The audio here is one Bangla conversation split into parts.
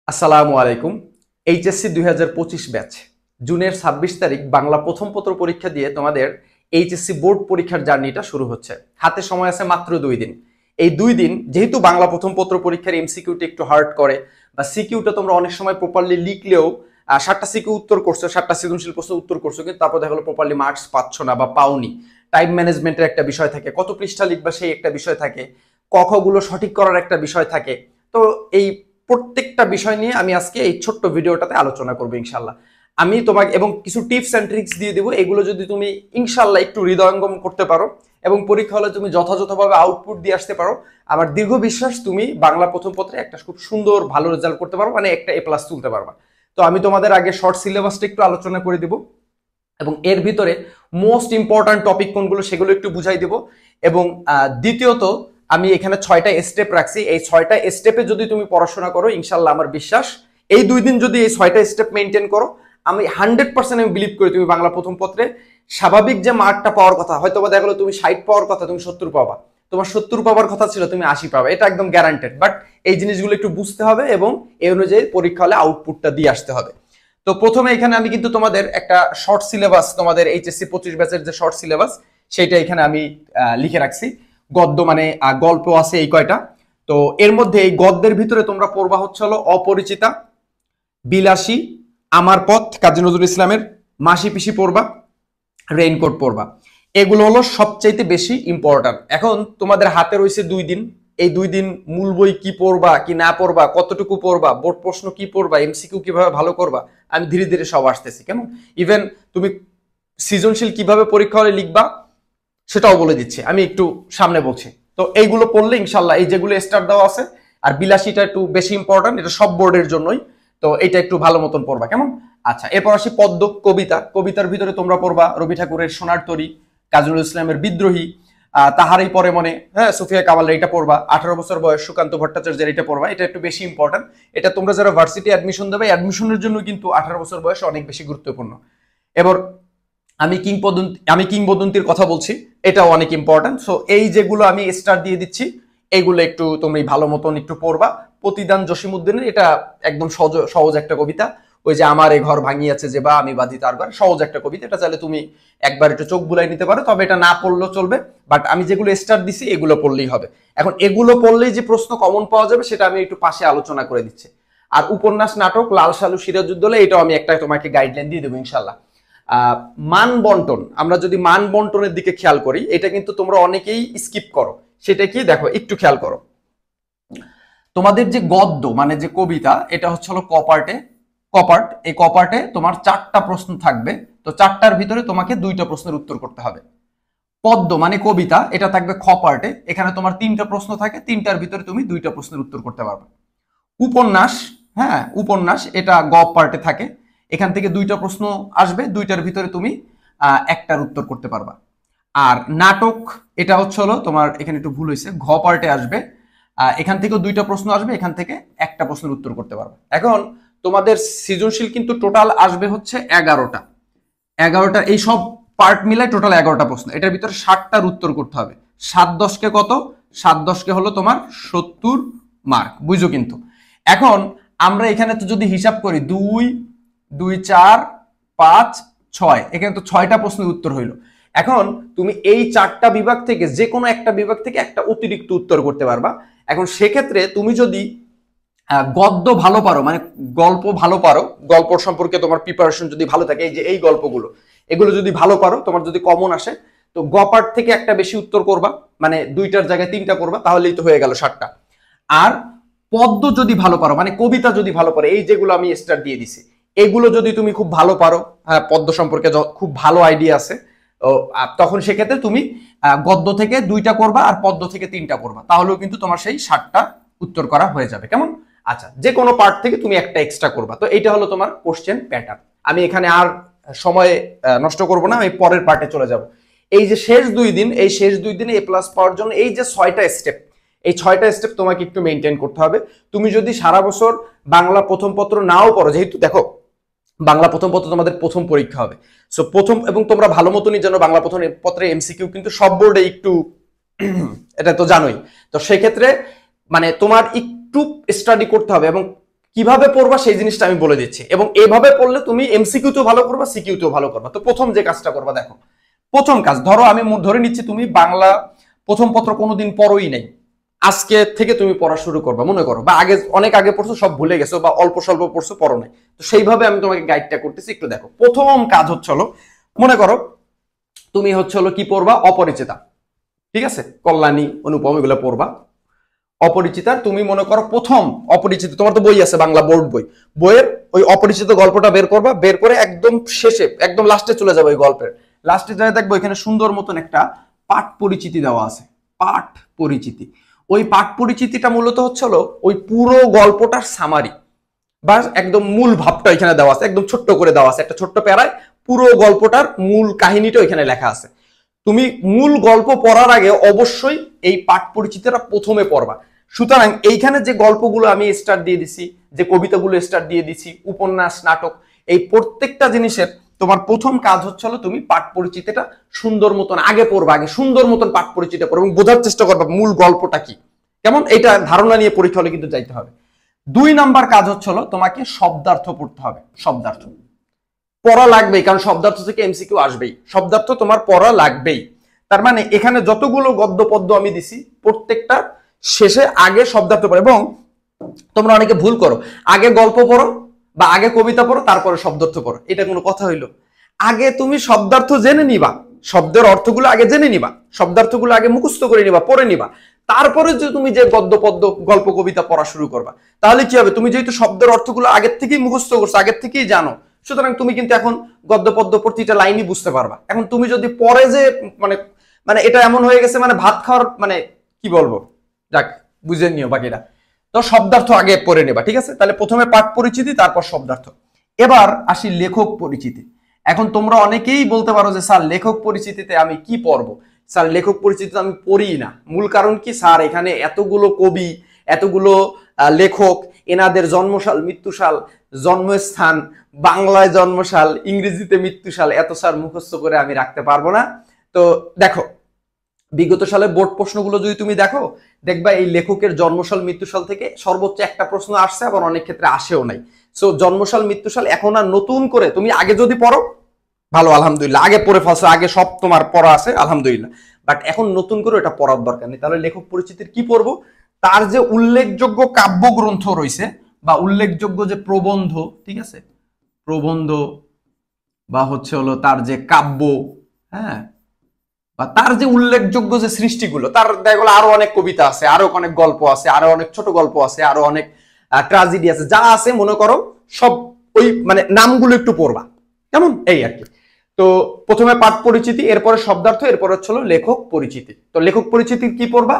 আসসালামু আলাইকুম। এইচএসসি 2025 ব্যাচ জুনের 26 তারিখ বাংলা প্রথম পত্র পরীক্ষা দিয়ে তোমাদের এইচএসসি বোর্ড পরীক্ষার জার্নিটা শুরু হচ্ছে। হাতে সময় আছে মাত্র 2 দিন। এই 2 দিন যেহেতু বাংলা প্রথম পত্র পরীক্ষার এমসিকিউটা একটু হার্ড করে বা সিকিউটা তোমরা অনেক সময় প্রপারলি লিখলেও 7টা সিকিউ উত্তর করছো, 7টা সৃজনশীল প্রশ্ন উত্তর করছো, কিন্তু তারপর দেখা গেলো প্রপারলি মার্কস পাচ্ছ না বা পাওনি। টাইম ম্যানেজমেন্টের একটা বিষয় থাকে, কত পৃষ্ঠা লিখবা সেই একটা বিষয় থাকে, কখগুলো সঠিক করার একটা বিষয় থাকে। তো এই প্রত্যেকটা বিষয় নিয়ে আমি আজকে এই ছোট্ট ভিডিওটাতে আলোচনা করবো ইনশাল্লাহ। আমি তোমাকে এবং কিছু টিপস অ্যান্ড ট্রিক্স দিয়ে দেবো, এগুলো যদি তুমি ইনশাল্লাহ একটু হৃদয়ঙ্গম করতে পারো এবং পরীক্ষা হলে তুমি যথাযথভাবে আউটপুট দিয়ে আসতে পারো, আমার দীর্ঘ বিশ্বাস তুমি বাংলা প্রথম পত্রে একটা খুব সুন্দর ভালো রেজাল্ট করতে পারো, মানে একটা A+ তুলতে পারবা। তো আমি তোমাদের আগে শর্ট সিলেবাসটা একটু আলোচনা করে দিব এবং এর ভিতরে মোস্ট ইম্পর্ট্যান্ট টপিক কোনগুলো সেগুলো একটু বুঝাই দেব। এবং দ্বিতীয়ত আমি এখানে 6টা স্টেপ রাখছি, এই 6টা স্টেপে যদি তুমি পড়াশোনা করো ইনশাল্লাহ আমার বিশ্বাস এই 2 দিন যদি এই 6টা স্টেপ মেনটেন করো, আমি 100% আমি বিলিভ করি তুমি বাংলা প্রথম পত্রে স্বাভাবিক যে মার্কটা পাওয়ার কথা, হয়তো বা দেখলো তুমি 60 পাওয়ার কথা তুমি 70 পাবা, তোমার 70 পাওয়ার কথা ছিল তুমি 80 পাবা, এটা একদম গ্যারান্টেড। বাট এই জিনিসগুলো একটু বুঝতে হবে এবং এই অনুযায়ী পরীক্ষা হলে আউটপুটটা দিয়ে আসতে হবে। তো প্রথমে এখানে আমি কিন্তু তোমাদের একটা শর্ট সিলেবাস, তোমাদের এইচএসসি 25 ব্যাচের যে শর্ট সিলেবাস সেইটা এখানে আমি লিখে রাখছি। গদ্য মানে গল্প আছে এই কয়টা। তো এর মধ্যে এই গদ্যের ভিতরে তোমরা পড়বা হচ্ছে হলো অপরিচিতা, বিলাসী, আমার পথ কাজী নজরুল ইসলামের, মাসি পিসি পড়বা, রেইনকোট পড়বা। এগুলো হলো সবচাইতে বেশি ইম্পর্টেন্ট। এখন তোমাদের হাতে রয়েছে 2 দিন, এই 2 দিন মূল বই কি পড়বা কি না পড়বা, কতটুকু পড়বা, বোর্ড প্রশ্ন কি পড়বা, এমসিকিউ কিভাবে ভালো করবা, আমি ধীরে ধীরে সব আসতেছি। কেমন ইভেন তুমি সৃজনশীল কিভাবে পরীক্ষা হলে লিখবা সেটাও বলে দিচ্ছি, আমি একটু সামনে বলছি। তো এইগুলো পড়লে ইনশাল্লাহ, এই যেগুলো স্টার দেওয়া আছে আর বিলাসীটা একটু বেশি ইম্পর্টেন্ট, এটা সব বোর্ডের জন্যই, তো এটা একটু ভালো মতন পড়বা কেমন। আচ্ছা, এরপর আসি পদ্য, কবিতা। কবিতার ভিতরে তোমরা পড়বা রবি ঠাকুরের সোনার তরী, কাজী নজরুল ইসলামের বিদ্রোহী, তাহারই পরে মনে, হ্যাঁ সুফিয়া কামালের এটা পড়বা, 18 বছর বয়স সুকান্ত ভট্টাচার্যের এটা পড়বা, এটা একটু বেশি ইম্পর্টেন্ট। এটা তোমরা যারা ভার্সিটি অ্যাডমিশন দেবে অ্যাডমিশনের জন্য কিন্তু 18 বছর বয়স অনেক বেশি গুরুত্বপূর্ণ। এবার আমি কিংবদন্তির কথা বলছি, এটাও অনেক ইম্পর্টেন্ট। সো এই যেগুলো আমি স্টার দিয়ে দিচ্ছি এইগুলো একটু তুমি ভালো মতন একটু পড়বা। প্রতিদান জসিমউদ্দিনের এটা একদম সহজ একটা কবিতা, ওই যে আমার এই ঘর ভাঙিয়াছে যে বা আমি বাঁধি তার ঘর, সহজ একটা কবিতা, এটা চাইলে তুমি একবার একটু চোখ বুলাই নিতে পারো, তবে এটা না পড়লেও চলবে। বাট আমি যেগুলো স্টার দিছি এগুলো পড়লেই হবে। এখন এগুলো পড়লেই যে প্রশ্ন কমন পাওয়া যাবে সেটা আমি একটু পাশে আলোচনা করে দিচ্ছি। আর উপন্যাস, নাটক, লাল সালু, সিরাজউদ্দৌলা এটাও আমি একটা তোমাকে গাইডলাইন দিয়ে দেবো ইনশাল্লাহ। মান বন্টন, আমরা যদি মান বন্টনের দিকে খেয়াল করি, এটা কিন্তু তোমরা অনেকেই স্কিপ করো। সেটা কি দেখো, একটু খেয়াল করো। তোমাদের যে গদ্য মানে যে কবিতা, এটা হচ্ছে হলো কপার্ট। এই কপার্টে তোমার 4টা প্রশ্ন থাকবে, তো 4টার ভিতরে তোমাকে 2টা প্রশ্নের উত্তর করতে হবে। পদ্য মানে কবিতা, এটা থাকবে খ পার্টে, এখানে তোমার 3টা প্রশ্ন থাকে, 3টার ভিতরে তুমি 2টা প্রশ্নের উত্তর করতে পারবে। উপন্যাস, হ্যাঁ উপন্যাস, এটা গ পার্টে থাকে, এখান থেকে 2টা প্রশ্ন আসবে, 2টার ভিতরে তুমি 1টার উত্তর করতে পারবা। আর নাটক, এটা হচ্ছে হলো তোমার, এখানে একটু ভুল হয়েছে, ঘ পার্টে আসবে, এখান থেকেও 2টা প্রশ্ন আসবে, এখান থেকে 1টা প্রশ্নের উত্তর করতে পারবে। এখন তোমাদের সৃজনশীল কিন্তু টোটাল আসবে হচ্ছে 11টা, এই সব পার্ট মিলাই টোটাল 11টা প্রশ্ন, এটার ভিতরে 60টার উত্তর করতে হবে। 7-10কে কত, 7-10কে হলো তোমার 70 মার্ক, বুঝো কিন্তু। এখন আমরা এখানে তো যদি হিসাব করি 2 2 4 5 6, এখানে তো 6টা প্রশ্নের উত্তর হইলো। এখন তুমি এই 4টা বিভাগ থেকে যে কোনো একটা বিভাগ থেকে একটা অতিরিক্ত উত্তর করতে পারবা। এখন সেক্ষেত্রে তুমি যদি গদ্য ভালো পারো, মানে গল্প ভালো পারো, গল্প সম্পর্কে তোমার প্রিপারেশন যদি ভালো থাকে, এই যে এই গল্পগুলো এগুলো যদি ভালো পারো, তোমার যদি কমন আসে, তো গ পার্ট থেকে একটা বেশি উত্তর করবা, মানে 2টার জায়গায় 3টা করবা, তাহলেই তো হয়ে গেল 60টা। আর পদ্য যদি ভালো পারো, মানে কবিতা যদি ভালো পারো, এই যেগুলো আমি স্টার দিয়ে দিছি এগুলো যদি তুমি খুব ভালো পারো, হ্যাঁ পদ্য সম্পর্কে খুব ভালো আইডিয়া আছে, তখন সেক্ষেত্রে তুমি গদ্য থেকে 2টা করবা আর পদ্য থেকে 3টা করবা, তাহলেও কিন্তু তোমার সেই 60টা উত্তর করা হয়ে যাবে কেমন। আচ্ছা, যে কোনো পার্ট থেকে তুমি একটা এক্সট্রা করবা। তো এইটা হলো তোমার কোশ্চেন প্যাটার্ন। আমি এখানে আর সময় নষ্ট করব না, আমি পরের পার্টে চলে যাব। এই যে শেষ 2 দিন, এই শেষ 2 দিনে A+ পাওয়ার জন্য এই যে 6টা স্টেপ, এই 6টা স্টেপ তোমাকে একটু মেনটেন করতে হবে। তুমি যদি সারা বছর বাংলা প্রথম পত্র নাও পড়ো, যেহেতু দেখো বাংলা প্রথম পত্র তোমাদের প্রথম পরীক্ষা হবে, সো প্রথম, এবং তোমরা ভালো মতনই জানো বাংলা প্রথম পত্রে এমসিকিউ কিন্তু সব বোর্ডে একটু এটা তো জানোই। তো সেক্ষেত্রে মানে তোমার একটু স্টাডি করতে হবে এবং কিভাবে পড়বা সেই জিনিসটা আমি বলে দিচ্ছি, এবং এইভাবে পড়লে তুমি এমসিকিউতেও ভালো করবা, সিকিউতেও ভালো করবা। তো প্রথম যে কাজটা করবা, দেখো প্রথম কাজ, ধরো আমি ধরে নিচ্ছি তুমি বাংলা প্রথম পত্র কোনোদিন পড়োই নাই, আজকে থেকে তুমি পড়া শুরু করবা মনে করো, বা আগে অনেক আগে পড়ছো সব ভুলে গেছো, বা অল্প স্বল্প পড়ছো পড়ো নাই, তো সেইভাবে আমি তোমাকে গাইডটা করতেছি, একটু দেখো। প্রথম কাজ হচ্ছে হলো, মনে করো তুমি হচ্ছে হলো কি পড়বা, অপরিচিতা, ঠিক আছে, কল্যাণী, অনুপম এগুলো পড়বা। অপরিচিতা তুমি মনে করো প্রথম অপরিচিত, তোমার তো বই আছে বাংলা বোর্ড বই, বইয়ের ওই অপরিচিত গল্পটা বের করবা, বের করে একদম শেষে একদম লাস্টে চলে যাবে, ওই গল্পের লাস্টে যায় দেখবো এখানে সুন্দর মতন একটা পাঠ পরিচিতি দেওয়া আছে, পাঠ পরিচিতি। ওই পাঠ পরিচিতিটা মূলত হচ্ছে হলো ওই পুরো গল্পটার সামারি বা একদম মূল ভাবটা এখানে দেওয়া আছে, একদম ছোট্ট করে দেওয়া আছে, একটা ছোট্ট প্যারায় পুরো গল্পটার মূল কাহিনীটা এখানে লেখা আছে। তুমি মূল গল্প পড়ার আগে অবশ্যই এই পাঠ পরিচিতিটা প্রথমে পড়বা। সুতরাং এইখানে যে গল্পগুলো আমি স্টার্ট দিয়ে দিছি, যে কবিতাগুলো স্টার্ট দিয়ে দিছি, উপন্যাস, নাটক, এই প্রত্যেকটা জিনিসের তোমার প্রথম কাজ হচ্ছে হলো তুমি পাঠ পরিচিতিটা সুন্দর মতন আগে পড়বা, আগে সুন্দর মতন পাঠ পরিচিতি পড়বা এবং বোঝার চেষ্টা করবা মূল গল্পটা কি, কেমন, এটা ধারণা নিয়ে পরীক্ষা হলে কিন্তু যাইতে হবে। 2 নাম্বার কাজ হচ্ছে হলো তোমাকে শব্দার্থ পড়তে হবে। শব্দার্থ পড়া লাগবেই, কারণ শব্দার্থ থেকে এমসিকিউ আসবেই, শব্দার্থ তোমার পড়া লাগবেই। তার মানে এখানে যতগুলো গদ্য পদ্য আমি দিছি প্রত্যেকটা শেষে আগে শব্দার্থ পড়ো। এবং তোমরা অনেকে ভুল করো, আগে গল্প পড়ো বা আগে কবিতা পড়ো তারপরে শব্দার্থ পড়ো, এটা কোনো কথা হইলো? আগে তুমি শব্দার্থ জেনে নিবা, শব্দের অর্থগুলো আগে জেনে নিবা, শব্দার্থগুলো আগে মুখস্থ করে নিবা, পড়ে নিবা, তারপরে যে তুমি যে গদ্য পদ্য গল্প কবিতা পড়া শুরু করবা, তাহলে কি হবে, তুমি যেহেতু শব্দের অর্থগুলো আগের থেকেই মুখস্থ করছো, আগের থেকেই জানো, সুতরাং তুমি কিন্তু এখন গদ্য পদ্য প্রতিটা লাইনই বুঝতে পারবা। এখন তুমি যদি পরে যে মানে মানে এটা এমন হয়ে গেছে, মানে ভাত খাওয়ার মানে কি বলবো, যাক বুঝে নিও বাকিটা। তো শব্দার্থ আগে পড়ে নেবা, ঠিক আছে? তাহলে প্রথমে পাঠ পরিচিতি, তারপর শব্দার্থ। এবার আসি লেখক পরিচিতি। এখন তোমরা অনেকেই বলতে পারো যে স্যার লেখক পরিচিতিতে আমি কি পড়বো, স্যার লেখক পরিচিতিতে আমি পড়ি না। মূল কারণ কি স্যার, এখানে এতগুলো কবি, এতগুলো লেখক, এনাদের জন্মসাল, মৃত্যুসাল, জন্মস্থান, বাংলায় জন্মসাল, ইংরেজিতে মৃত্যুসাল, এত স্যার মুখস্থ করে আমি রাখতে পারবো না। তো দেখো বিগত সালের বোর্ড প্রশ্নগুলো যদি তুমি দেখো, দেখবা এই লেখকের জন্মসাল মৃত্যুসাল থেকে সর্বোচ্চ একটা প্রশ্ন আসছে, আবার অনেক ক্ষেত্রে আসেও নাই। সো জন্মসাল মৃত্যুসাল এখন আর নতুন করে তুমি আগে যদি পড়ো ভালো, আলহামদুলিল্লাহ, আগে পড়ে ফেলছো, আগে সব তোমার পড়া আছে আলহামদুলিল্লাহ, বাট এখন নতুন করে এটা পড়ার দরকার নেই। তাহলে লেখক পরিচিতির কি পড়বো, তার যে উল্লেখযোগ্য কাব্যগ্রন্থ রয়েছে বা উল্লেখযোগ্য যে প্রবন্ধ, ঠিক আছে, প্রবন্ধ বা হচ্ছে হলো তার যে কাব্য, হ্যাঁ, বা তার যে উল্লেখযোগ্য যে সৃষ্টিগুলো, তার দেখো আরো অনেক কবিতা আছে, আরো অনেক গল্প আছে, আরো অনেক ছোট গল্প আছে, আরো অনেক ট্রাজেডি আছে, যা আছে মনে করো সব ওই মানে নামগুলো একটু পড়বা, কেমন, এই আর কি। তো প্রথমে পাঠ পরিচিতি, এরপরে শব্দার্থ, এরপরে হচ্ছে লেখক পরিচিতি। তো লেখক পরিচিতি কি পড়বা,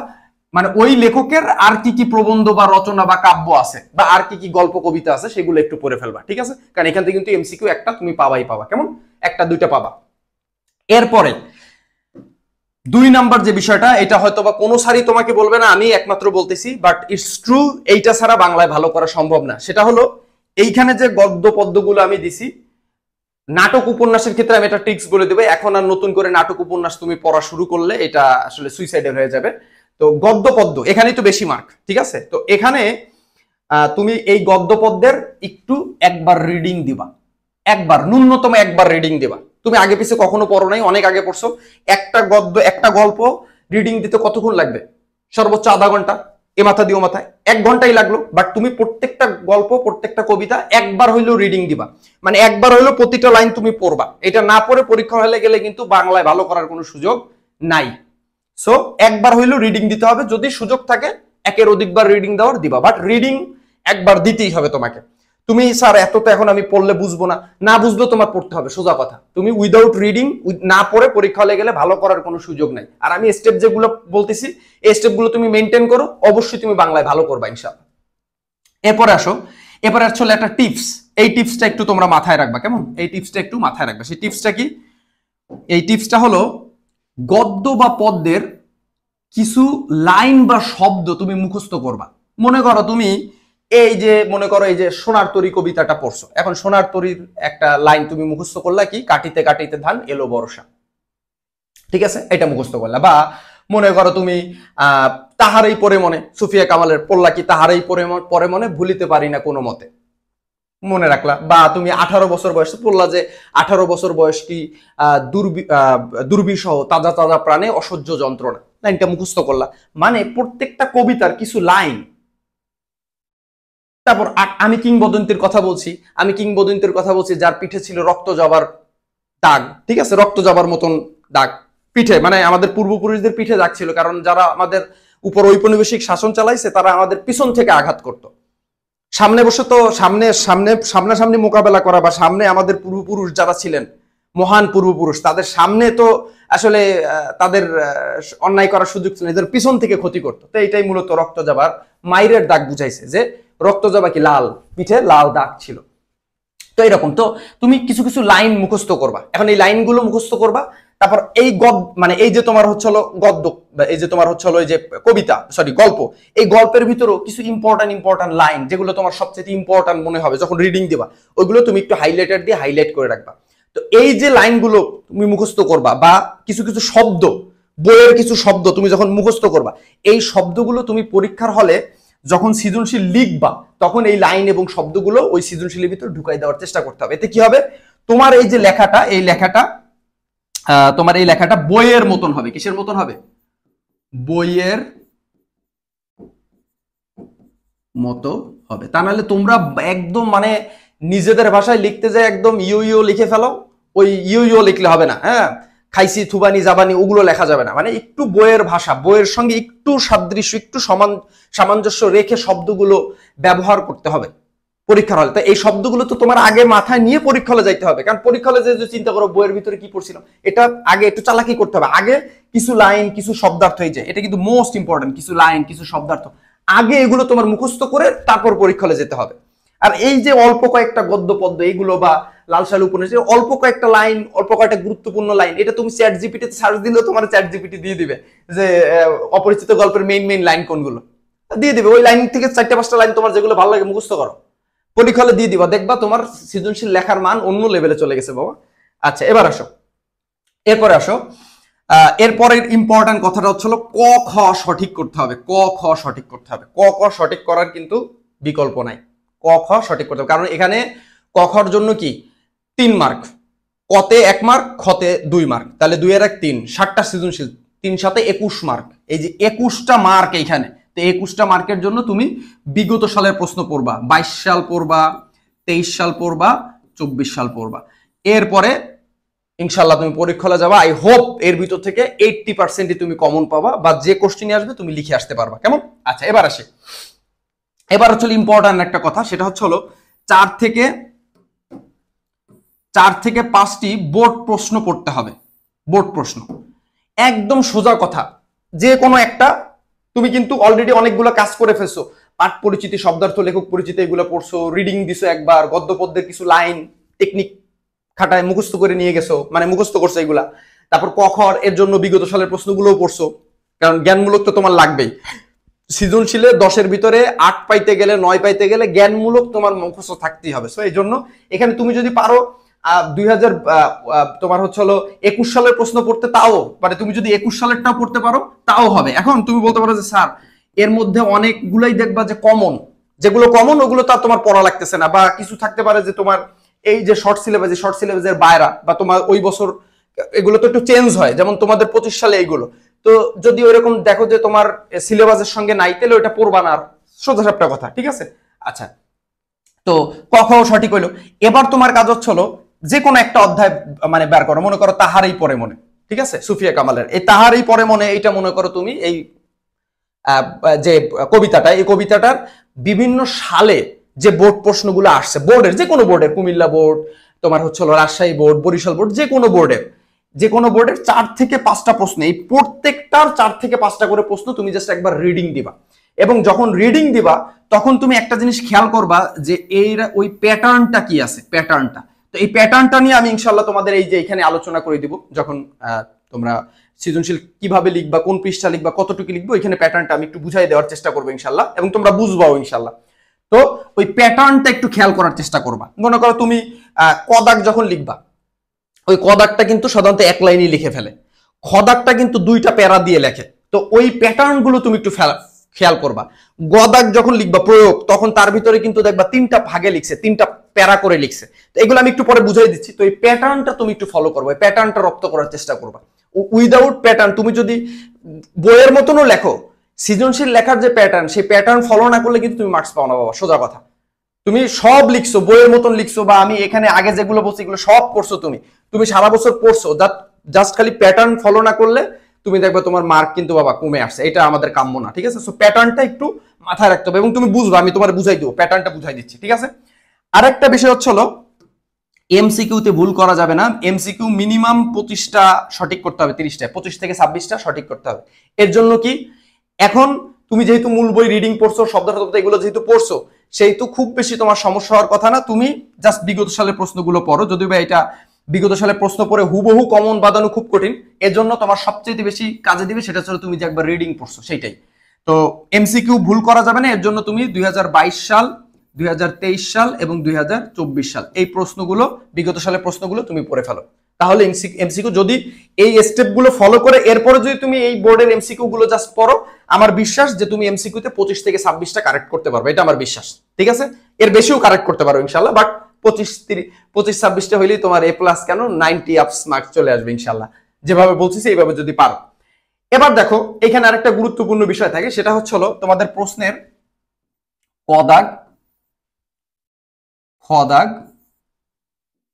মানে ওই লেখকের আর কি কি প্রবন্ধ বা রচনা বা কাব্য আছে বা আর কি কি গল্প কবিতা আছে সেগুলো একটু পড়ে ফেলবা, ঠিক আছে? কারণ এখান থেকে কিন্তু এমসিকিউ একটা তুমি পাবাই পাবা, কেমন, একটা দুইটা পাবা। এরপরে 2 নাম্বার যে বিষয়টা, এটা হয়তো বা কোনো সারি তোমাকে বলবে না, আমি একমাত্র বলতেছি, বাট ইটস ট্রু, এইটা ছাড়া বাংলায় ভালো করা সম্ভব না। সেটা হলো এইখানে যে গদ্য পদ্যগুলো আমি দিছি, নাটক উপন্যাসের ক্ষেত্রে আমি একটা ট্রিক্স বলে দেবো। এখন আর নতুন করে নাটক উপন্যাস তুমি পড়া শুরু করলে এটা আসলে সুইসাইডের হয়ে যাবে। তো গদ্য পদ্য এখানেই তো বেশি মার্ক, ঠিক আছে? তো এখানে তুমি এই গদ্য পদ্যের একটু একবার রিডিং দিবা, একবার, ন্যূনতম একবার রিডিং দিবা। তুমি আগে পিছে কখনো পড়ো নাই, অনেক আগে পড়ছো, একটা গদ্য একটা গল্প রিডিং দিতে কতক্ষণ লাগবে, সর্বোচ্চ আধা ঘন্টা, এ মাথা দিয়ে ও মাথায় 1 ঘন্টাই লাগলো। বাট তুমি প্রত্যেকটা গল্প, প্রত্যেকটা কবিতা একবার হইলেও রিডিং দিবা, মানে একবার হইলেও প্রতিটা লাইন তুমি পড়বা। এটা না পড়ে পরীক্ষা হলে গেলে কিন্তু বাংলায় ভালো করার কোনো সুযোগ নাই। সো একবার হইলেও রিডিং দিতে হবে, যদি সুযোগ থাকে একের অধিকবার রিডিং দেওয়ার দিবা, বাট রিডিং একবার দিতেই হবে তোমাকে। তুমি স্যার এত তো এখন আমি পড়লে বুঝবো না, না বুঝলেও তোমার পড়তে হবে, সোজা কথা। তুমি উইদাউট রিডিং না পড়ে পরীক্ষা হলে গেলে ভালো করার কোনো সুযোগ নাই। আর আমি স্টেপ যেগুলো বলতেছি এই স্টেপগুলো তুমি মেনটেন করো, অবশ্যই তুমি বাংলায় ভালো করবা ইনশাআল্লাহ। এরপরে আসো, এরপরে আসলে একটা টিপস, এই টিপসটা একটু তোমরা মাথায় রাখবা, কেমন, এই টিপসটা একটু মাথায় রাখবা। সেই টিপসটা কি, এই টিপসটা হলো গদ্য বা পদ্যের কিছু লাইন বা শব্দ তুমি মুখস্থ করবা। মনে করো তুমি এই যে মনে করো এই যে সোনার তরী কবিতাটা পড়ছো, এখন সোনার তরীর একটা লাইন তুমি মুখস্থ করলা কি, কাটিতে কাটিতে ধান এলো বর্ষা, ঠিক আছে, এটা মুখস্থ করলা। বা মনে করো তুমি তাহারই পরে মনে, সুফিয়া কামালের পড়লা কি তাহারই পরে মনে, ভুলিতে পারি না কোনো মতে, মনে রাখলা। বা তুমি 18 বছর বয়সে পড়লা যে 18 বছর বয়স কি দুর্বিষহ তাজা তাজা প্রাণে অসহ্য যন্ত্রণা, লাইনটা মুখস্থ করলা। মানে প্রত্যেকটা কবিতার কিছু লাইন। তারপর আমি কিংবদন্তির কথা বলছি, যার পিঠে ছিল রক্ত জবার দাগ, ঠিক আছে, রক্ত জবার মতন দাগ পিঠে, মানে আমাদের পূর্বপুরুষদের পিঠে দাগ ছিল, কারণ যারা আমাদের উপর ঔপনিবেশিক শাসন চালাইছে তারা আমাদের পিছন থেকে আঘাত করত। সামনে বসে তো সামনাসামনি মোকাবেলা করা, বা সামনে আমাদের পূর্বপুরুষ যারা ছিলেন, মহান পূর্বপুরুষ, তাদের সামনে তো আসলে তাদের অন্যায় করার সুযোগ ছিল, এদের পিছন থেকে ক্ষতি করতো। তো এইটাই মূলত রক্ত যাবার মাইরের দাগ বুঝাইছে, যে রক্ত যাবা কি লাল, পিঠে লাল দাগ ছিল। তো এরকম তো তুমি কিছু কিছু লাইন মুখস্থ করবা। এখন এই লাইনগুলো মুখস্থ করবা, তারপর এই মানে এই যে তোমার হচ্ছে হলো গদ্য, এই যে তোমার হচ্ছে হলো এই যে কবিতা, গল্প, এই গল্পের ভিতরেও কিছু ইম্পর্টেন্ট লাইন, যেগুলো তোমার সবচেয়ে ইম্পর্টেন্ট মনে হবে যখন রিডিং দিবা, ওইগুলো তুমি একটু হাইলাইটার দিয়ে হাইলাইট করে রাখবা। তো এই যে লাইনগুলো তুমি মুখস্থ করবা, বা কিছু কিছু শব্দ, বইয়ের কিছু শব্দ তুমি যখন মুখস্থ করবা, এই শব্দগুলো তুমি পরীক্ষার হলে যখন সৃজনশীল লিখবা, তখন এই লাইন এবং শব্দগুলো ওই সৃজনশীলের ভিতরে ঢুকাই দেওয়ার চেষ্টা করতে হবে। এতে কি হবে, তোমার এই যে লেখাটা, তোমার এই লেখাটা বইয়ের মতন হবে। কিসের মতন হবে? বইয়ের মতো হবে। তা নাহলে তোমরা একদম মানে নিজেদের ভাষায় লিখতে যায় একদম ইউ লিখে ফেলো, ওই ইউ লিখলে হবে না। হ্যাঁ, খাইছি থুবানি জাবানি ওগুলো লেখা যাবে না। মানে একটু বইয়ের ভাষা, বইয়ের সঙ্গে একটু সাদৃশ্য, একটু সামঞ্জস্য রেখে শব্দগুলো ব্যবহার করতে হবে পরীক্ষার হলে। তো এই শব্দগুলো তো তোমার আগে মাথায় নিয়ে পরীক্ষা হলে যাইতে হবে, কারণ পরীক্ষা হলে যে চিন্তা করো বইয়ের ভিতরে কি পড়ছিলাম, এটা আগে একটু চালাকি করতে হবে। আগে কিছু লাইন, কিছু শব্দার্থ, এই যে এটা কিন্তু মোস্ট ইম্পর্টেন্ট, কিছু লাইন, কিছু শব্দার্থ আগে এগুলো তোমার মুখস্থ করে তারপর পরীক্ষা হলে যেতে হবে। আর এই যে অল্প কয়েকটা গদ্য পদ্য এইগুলো, বা লালসাল উপন্যাস, অল্প কয়েকটা লাইন, অল্প কয়েকটা গুরুত্বপূর্ণ লাইন, এটা তুমি চ্যাট জিপিটিতে সার্চ দিলেও তোমার চ্যাট জিপিটি দিয়ে দিবে যে অপরিচিত গল্পের মেইন লাইন কোনগুলো, দিয়ে দিবে। ওই লাইন থেকে 4-5টা লাইন তোমার যেগুলো ভালো লাগে মুখস্থ করো, পরীক্ষা হলে দিয়ে দিবা, দেখবা তোমার সৃজনশীল লেখার মান অন্য লেভেলে চলে গেছে বাবা। আচ্ছা, এরপরে আসো, এরপরের ইম্পর্টেন্ট কথাটা হচ্ছে ক খ সঠিক করতে হবে। ক খ সঠিক করার কিন্তু বিকল্প নাই। ক খ সঠিক করতে হবে, কারণ এখানে ক খর জন্য কি 3 মার্ক, কতে 1 মার্ক, খতে 2 মার্ক, তাহলে 2 এর 1 3, 7টা সৃজনশীল, 3 সাথে 21 মার্ক। এই যে 21টা মার্ক এইখানে, তো 21টা মার্কের জন্য তুমি বিগত সালের প্রশ্ন পড়বা, 22 সাল পড়বা, 23 সাল পড়বা, 24 সাল পড়বা। এরপরে ইনশাল্লাহ তুমি পরীক্ষা হলে যাবা। আই হোপ এর ভিতর থেকে 80%ই তুমি কমন পাবা, বা যে কোশ্চেন আসবে তুমি লিখে আসতে পারবা। কেমন? আচ্ছা, এবার হচ্ছে ইম্পর্টেন্ট একটা কথা, সেটা হচ্ছে হলো 4 থেকে 5টি বোর্ড প্রশ্ন পড়তে হবে। বোর্ড প্রশ্ন একদম সোজা কথা, যে কোনো একটা। তুমি কিন্তু অলরেডি অনেকগুলো কাজ করে ফেলছো, পাঠ পরিচিতি, শব্দার্থ, লেখক পরিচিতি, এগুলো পড়ছো, রিডিং দিছো একবার, গদ্য পদ্যের কিছু লাইন টেকনিক খাটায় মুখস্থ করে নিয়ে গেছো, মানে মুখস্থ করছো এগুলা। তারপর ক খ এর জন্য বিগত সালের প্রশ্নগুলোও পড়ছো, কারণ জ্ঞানমূলক তো তোমার লাগবেই। সৃজনশীলে 10-এর ভিতরে 8 পাইতে গেলে, 9 পাইতে গেলে জ্ঞানমূলক তোমার মুখস্থ থাকতেই হবে। সো এই জন্য এখানে তুমি যদি পারো 2000 তোমার হচ্ছে হলো 21 সালের প্রশ্ন পড়তে, তাও মানে তুমি যদি 21 সালেরটাও পড়তে পারো তাও হবে। এখন তুমি বলতে পারো যে স্যার এর মধ্যে অনেকগুলাই দেখবা যে কমন, যেগুলো কমন ওগুলো তো তোমার পড়া লাগতেছে না, বা কিছু থাকতে পারে যে তোমার এই যে শর্ট সিলেবাসের বাইরা, বা তোমার ওই বছর এগুলো তো একটু চেঞ্জ হয়, যেমন তোমাদের 25 সালে এইগুলো। তো যদি ওইরকম দেখো যে তোমার সিলেবাসের সঙ্গে নাই, তাহলে ওইটা পড়বা না, আর সোজা সাপটা কথা, ঠিক আছে? আচ্ছা, তো ক খ সঠিক হইলো। এবার তোমার কাজ হলো যে কোনো একটা অধ্যায় মানে বের করো। মনে করো তাহারই পরে মনে, ঠিক আছে, সুফিয়া কামালের এই তাহারই পরে মনে, এইটা মনে করো তুমি এই যে কবিতাটা, এই কবিতাটার বিভিন্ন সালে যে বোর্ড প্রশ্নগুলো আসছে, বোর্ডের যে কোনো বোর্ডের, কুমিল্লা বোর্ড, তোমার হচ্ছে রাজশাহী বোর্ড, বরিশাল বোর্ড, যে কোনো বোর্ডের 4 থেকে 5টা প্রশ্ন, এই প্রত্যেকটার 4 থেকে 5টা করে প্রশ্ন তুমি জাস্ট একবার রিডিং দিবা। এবং যখন রিডিং দিবা তখন তুমি একটা জিনিস খেয়াল করবা যে ওই প্যাটার্নটা কি আছে, প্যাটার্নটা। তো এই প্যাটার্নটা নিয়ে আমি ইনশাল্লাহ তোমাদের এই যে এখানে আলোচনা করে দিব, যখন তোমরা সৃজনশীল কিভাবে লিখবা, কোন পৃষ্ঠা লিখবা, কতটুকু লিখবো, এখানে প্যাটার্নটা আমি একটু বুঝাই দেওয়ার চেষ্টা করবো ইনশাল্লাহ, এবং তোমরা বুঝবাও ইনশাল্লাহ। তো ওই প্যাটার্নটা একটু খেয়াল করার চেষ্টা করবা। মনে করো তুমি কদাক যখন লিখবা, ওই কদাকটা কিন্তু সাধারণত 1 লাইনই লিখে ফেলে। খদাকটা কিন্তু দুইটা প্যারা দিয়ে লেখে, তো ওই প্যাটার্ন গুলো তুমি একটু খেয়াল করবা। গদাক যখন লিখবা প্রয়োগ, তখন তার ভিতরে কিন্তু দেখবা তিনটা ভাগে লিখছে, তিনটা প্যারা করে লিখছে। তো এগুলো আমি একটু পরে বুঝাই দিচ্ছি। তো এই প্যাটার্নটা তুমি একটু ফলো করবে, প্যাটার্নটা রপ্ত করার চেষ্টা করবা। উইদাউট প্যাটার্ন তুমি যদি বইয়ের মতনও লেখো, সৃজনশীল লেখার যে প্যাটার্ন, সেই প্যাটার্ন ফলো না করলে কিন্তু তুমি মার্কস পাও না বাবা, সোজা কথা। তুমি সব লিখছো, বইয়ের মতন লিখছো, বা আমি এখানে আগে যেগুলো বলছি এগুলো সব পড়ছো, তুমি সারা বছর পড়ছো, জাস্ট খালি প্যাটার্ন ফলো না করলে তুমি দেখবে তোমার মার্ক কিন্তু বাবা কমে আসছে। এটা আমাদের কাম্য না, ঠিক আছে? সো প্যাটার্নটা একটু মাথায় রাখতে হবে এবং তুমি বুঝবা, আমি তোমার বুঝাই দেবো, প্যাটার্নটা বুঝাই দিচ্ছি, ঠিক আছে? আরেকটা বিষয় হচ্ছে হলো এমসিকিউতে ভুল করা যাবে না। এমসিকিউ মিনিমাম 25টা সঠিক করতে হবে, 30টা, 25 থেকে 26টা সঠিক করতে হবে। এর জন্য কি, এখন তুমি যেহেতু মূল বই রিডিং পড়ছো, শব্দ এগুলো যেহেতু পড়ছো, সেহেতু খুব বেশি তোমার সমস্যা হওয়ার কথা না। তুমি জাস্ট বিগত সালের প্রশ্নগুলো পড়ো, যদিও বা এটা বিগত সালের প্রশ্ন পড়ে হুবহু কমন বাঁধানো খুব কঠিন। এর জন্য তোমার সবচেয়ে বেশি কাজে দিবে সেটা হচ্ছে তুমি যে একবার রিডিং পড়ছো সেইটাই। তো এমসিকিউ ভুল করা যাবে না। এর জন্য তুমি 2022 সাল, 2023 সাল এবং 2024 সাল এই প্রশ্নগুলো, বিগত সালের প্রশ্নগুলো তুমি পড়ে ফেলো। তাহলে এমসিকিউ যদি এই স্টেপগুলো ফলো করে এরপরে যদি তুমি এই বোর্ডের এমসিকিউ গুলো জাস্ট পড়ো, আমার বিশ্বাস যে তুমি এমসিকিউতে 25 থেকে 26টা কারেক্ট করতে পারবে, এটা আমার বিশ্বাস, ঠিক আছে? এর বেশিও কারেক্ট করতে পারো ইনশাআল্লাহ, বাট 25-26টা হইলেই তোমার এ প্লাস কেন 90 আপস মার্কস চলে আসবে ইনশাআল্লাহ, যেভাবে বলছি এইভাবে যদি পারো। এবার দেখো এখানে আরেকটা গুরুত্বপূর্ণ বিষয় থাকে, সেটা হচ্ছে হলো তোমাদের প্রশ্নের কদাগ, খদাগ,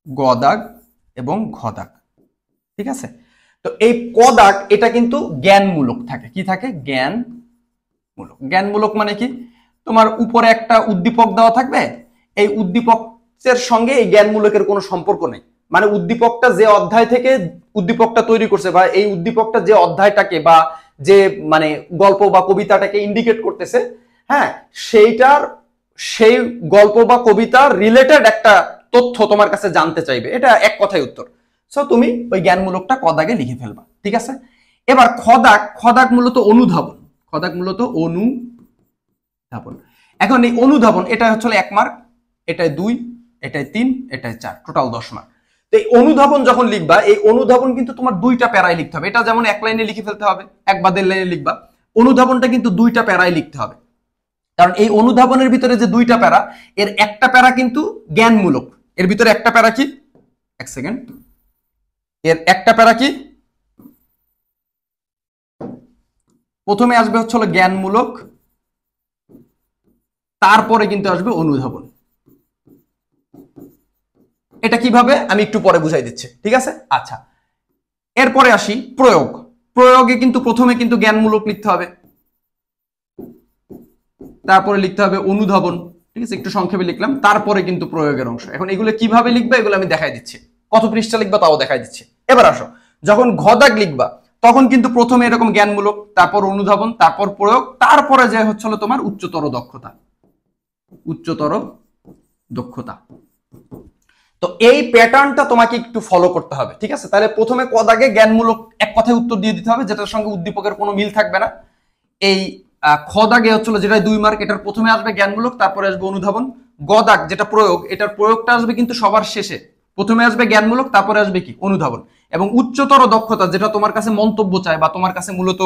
গদাগ এবং ঘদাগ, ঠিক আছে? তো এই কদাগ এটা কিন্তু জ্ঞানমূলক থাকে। কি থাকে? জ্ঞানমূলক। জ্ঞানমূলক মানে কি, তোমার উপরে একটা উদ্দীপক দেওয়া থাকবে, এই উদ্দীপকের সঙ্গে এই জ্ঞানমূলকের কোনো সম্পর্ক নেই। মানে উদ্দীপকটা যে অধ্যায় থেকে উদ্দীপকটা তৈরি করছে, বা এই উদ্দীপকটা যে অধ্যায়টাকে বা যে মানে গল্প বা কবিতাটাকে ইন্ডিকেট করতেছে, হ্যাঁ, সেই গল্প বা কবিতা রিলেটেড একটা তথ্য তোমার কাছে জানতে চাইবে, এটা এক কথায় উত্তর। সো তুমি ওই জ্ঞানমূলকটা কদাগে লিখে ফেলবা, ঠিক আছে? এবার খদাগ মূলত অনুধাবন, খদাগ মূলত অনুধাবন। এখন এই অনুধাবন এটা হচ্ছে 1 মার্ক, এটাই 2, এটাই 3, এটাই 4, টোটাল 10 মার্ক। তো এই অনুধাবন যখন লিখবা, এই অনুধাবন কিন্তু তোমার 2টা প্যারায় লিখতে হবে। এটা যেমন 1 লাইনে লিখে ফেলতে হবে, 1 বা 1.5 লাইনে লিখবা, অনুধাবনটা কিন্তু 2টা প্যারায় লিখতে হবে। কারণ এই অনুধাবনের ভিতরে যে 2টা প্যারা, এর একটা প্যারা কিন্তু জ্ঞানমূলক। এর ভিতরে একটা প্যারা কি, এক সেকেন্ড, এর একটা প্যারা কি, প্রথমে আসবে হচ্ছে হলো জ্ঞানমূলক, তারপরে কিন্তু আসবে অনুধাবন। এটা কিভাবে আমি একটু পরে বুঝাই দিচ্ছি, ঠিক আছে? আচ্ছা, এরপরে আসি প্রয়োগ। প্রয়োগে কিন্তু প্রথমে কিন্তু জ্ঞানমূলক লিখতে হবে, তারপরে লিখতে হবে অনুধাবন, ঠিক আছে? একটু সংক্ষেপে লিখলাম, তারপরে কিন্তু প্রয়োগের অংশ। এখন এগুলো কিভাবে লিখবা এগুলো আমি দেখাই দিচ্ছি, কত পৃষ্ঠা লিখবা তাও দেখাই দিচ্ছি। এবার আসো, যখন ঘদাগ লিখবা তখন কিন্তু প্রথমে এরকম জ্ঞানমূলক, তারপর অনুধাবন, তারপর প্রয়োগ, তারপরে যে হচ্ছে তোমার উচ্চতর দক্ষতা, উচ্চতর দক্ষতা। তো এই প্যাটার্নটা তোমাকে একটু ফলো করতে হবে, ঠিক আছে? তাহলে প্রথমে কদাগে জ্ঞানমূলক এক কথায় উত্তর দিয়ে দিতে হবে, যেটার সঙ্গে উদ্দীপকের কোনো মিল থাকবে না। এই খদাগে হচ্ছিল যেটা 2 মার্ক, এটার প্রথমে আসবে জ্ঞানমূলক, তারপরে আসবে অনুধাবন। গদাগ যেটা প্রয়োগ, এটার প্রয়োগটা আসবে কিন্তু সবার শেষে, প্রথমে আসবে জ্ঞানমূলক, তারপরে আসবে কি, অনুধাবন। এবং উচ্চতর দক্ষতা যেটা তোমার কাছে মন্তব্য চায় বা তোমার কাছে মূলত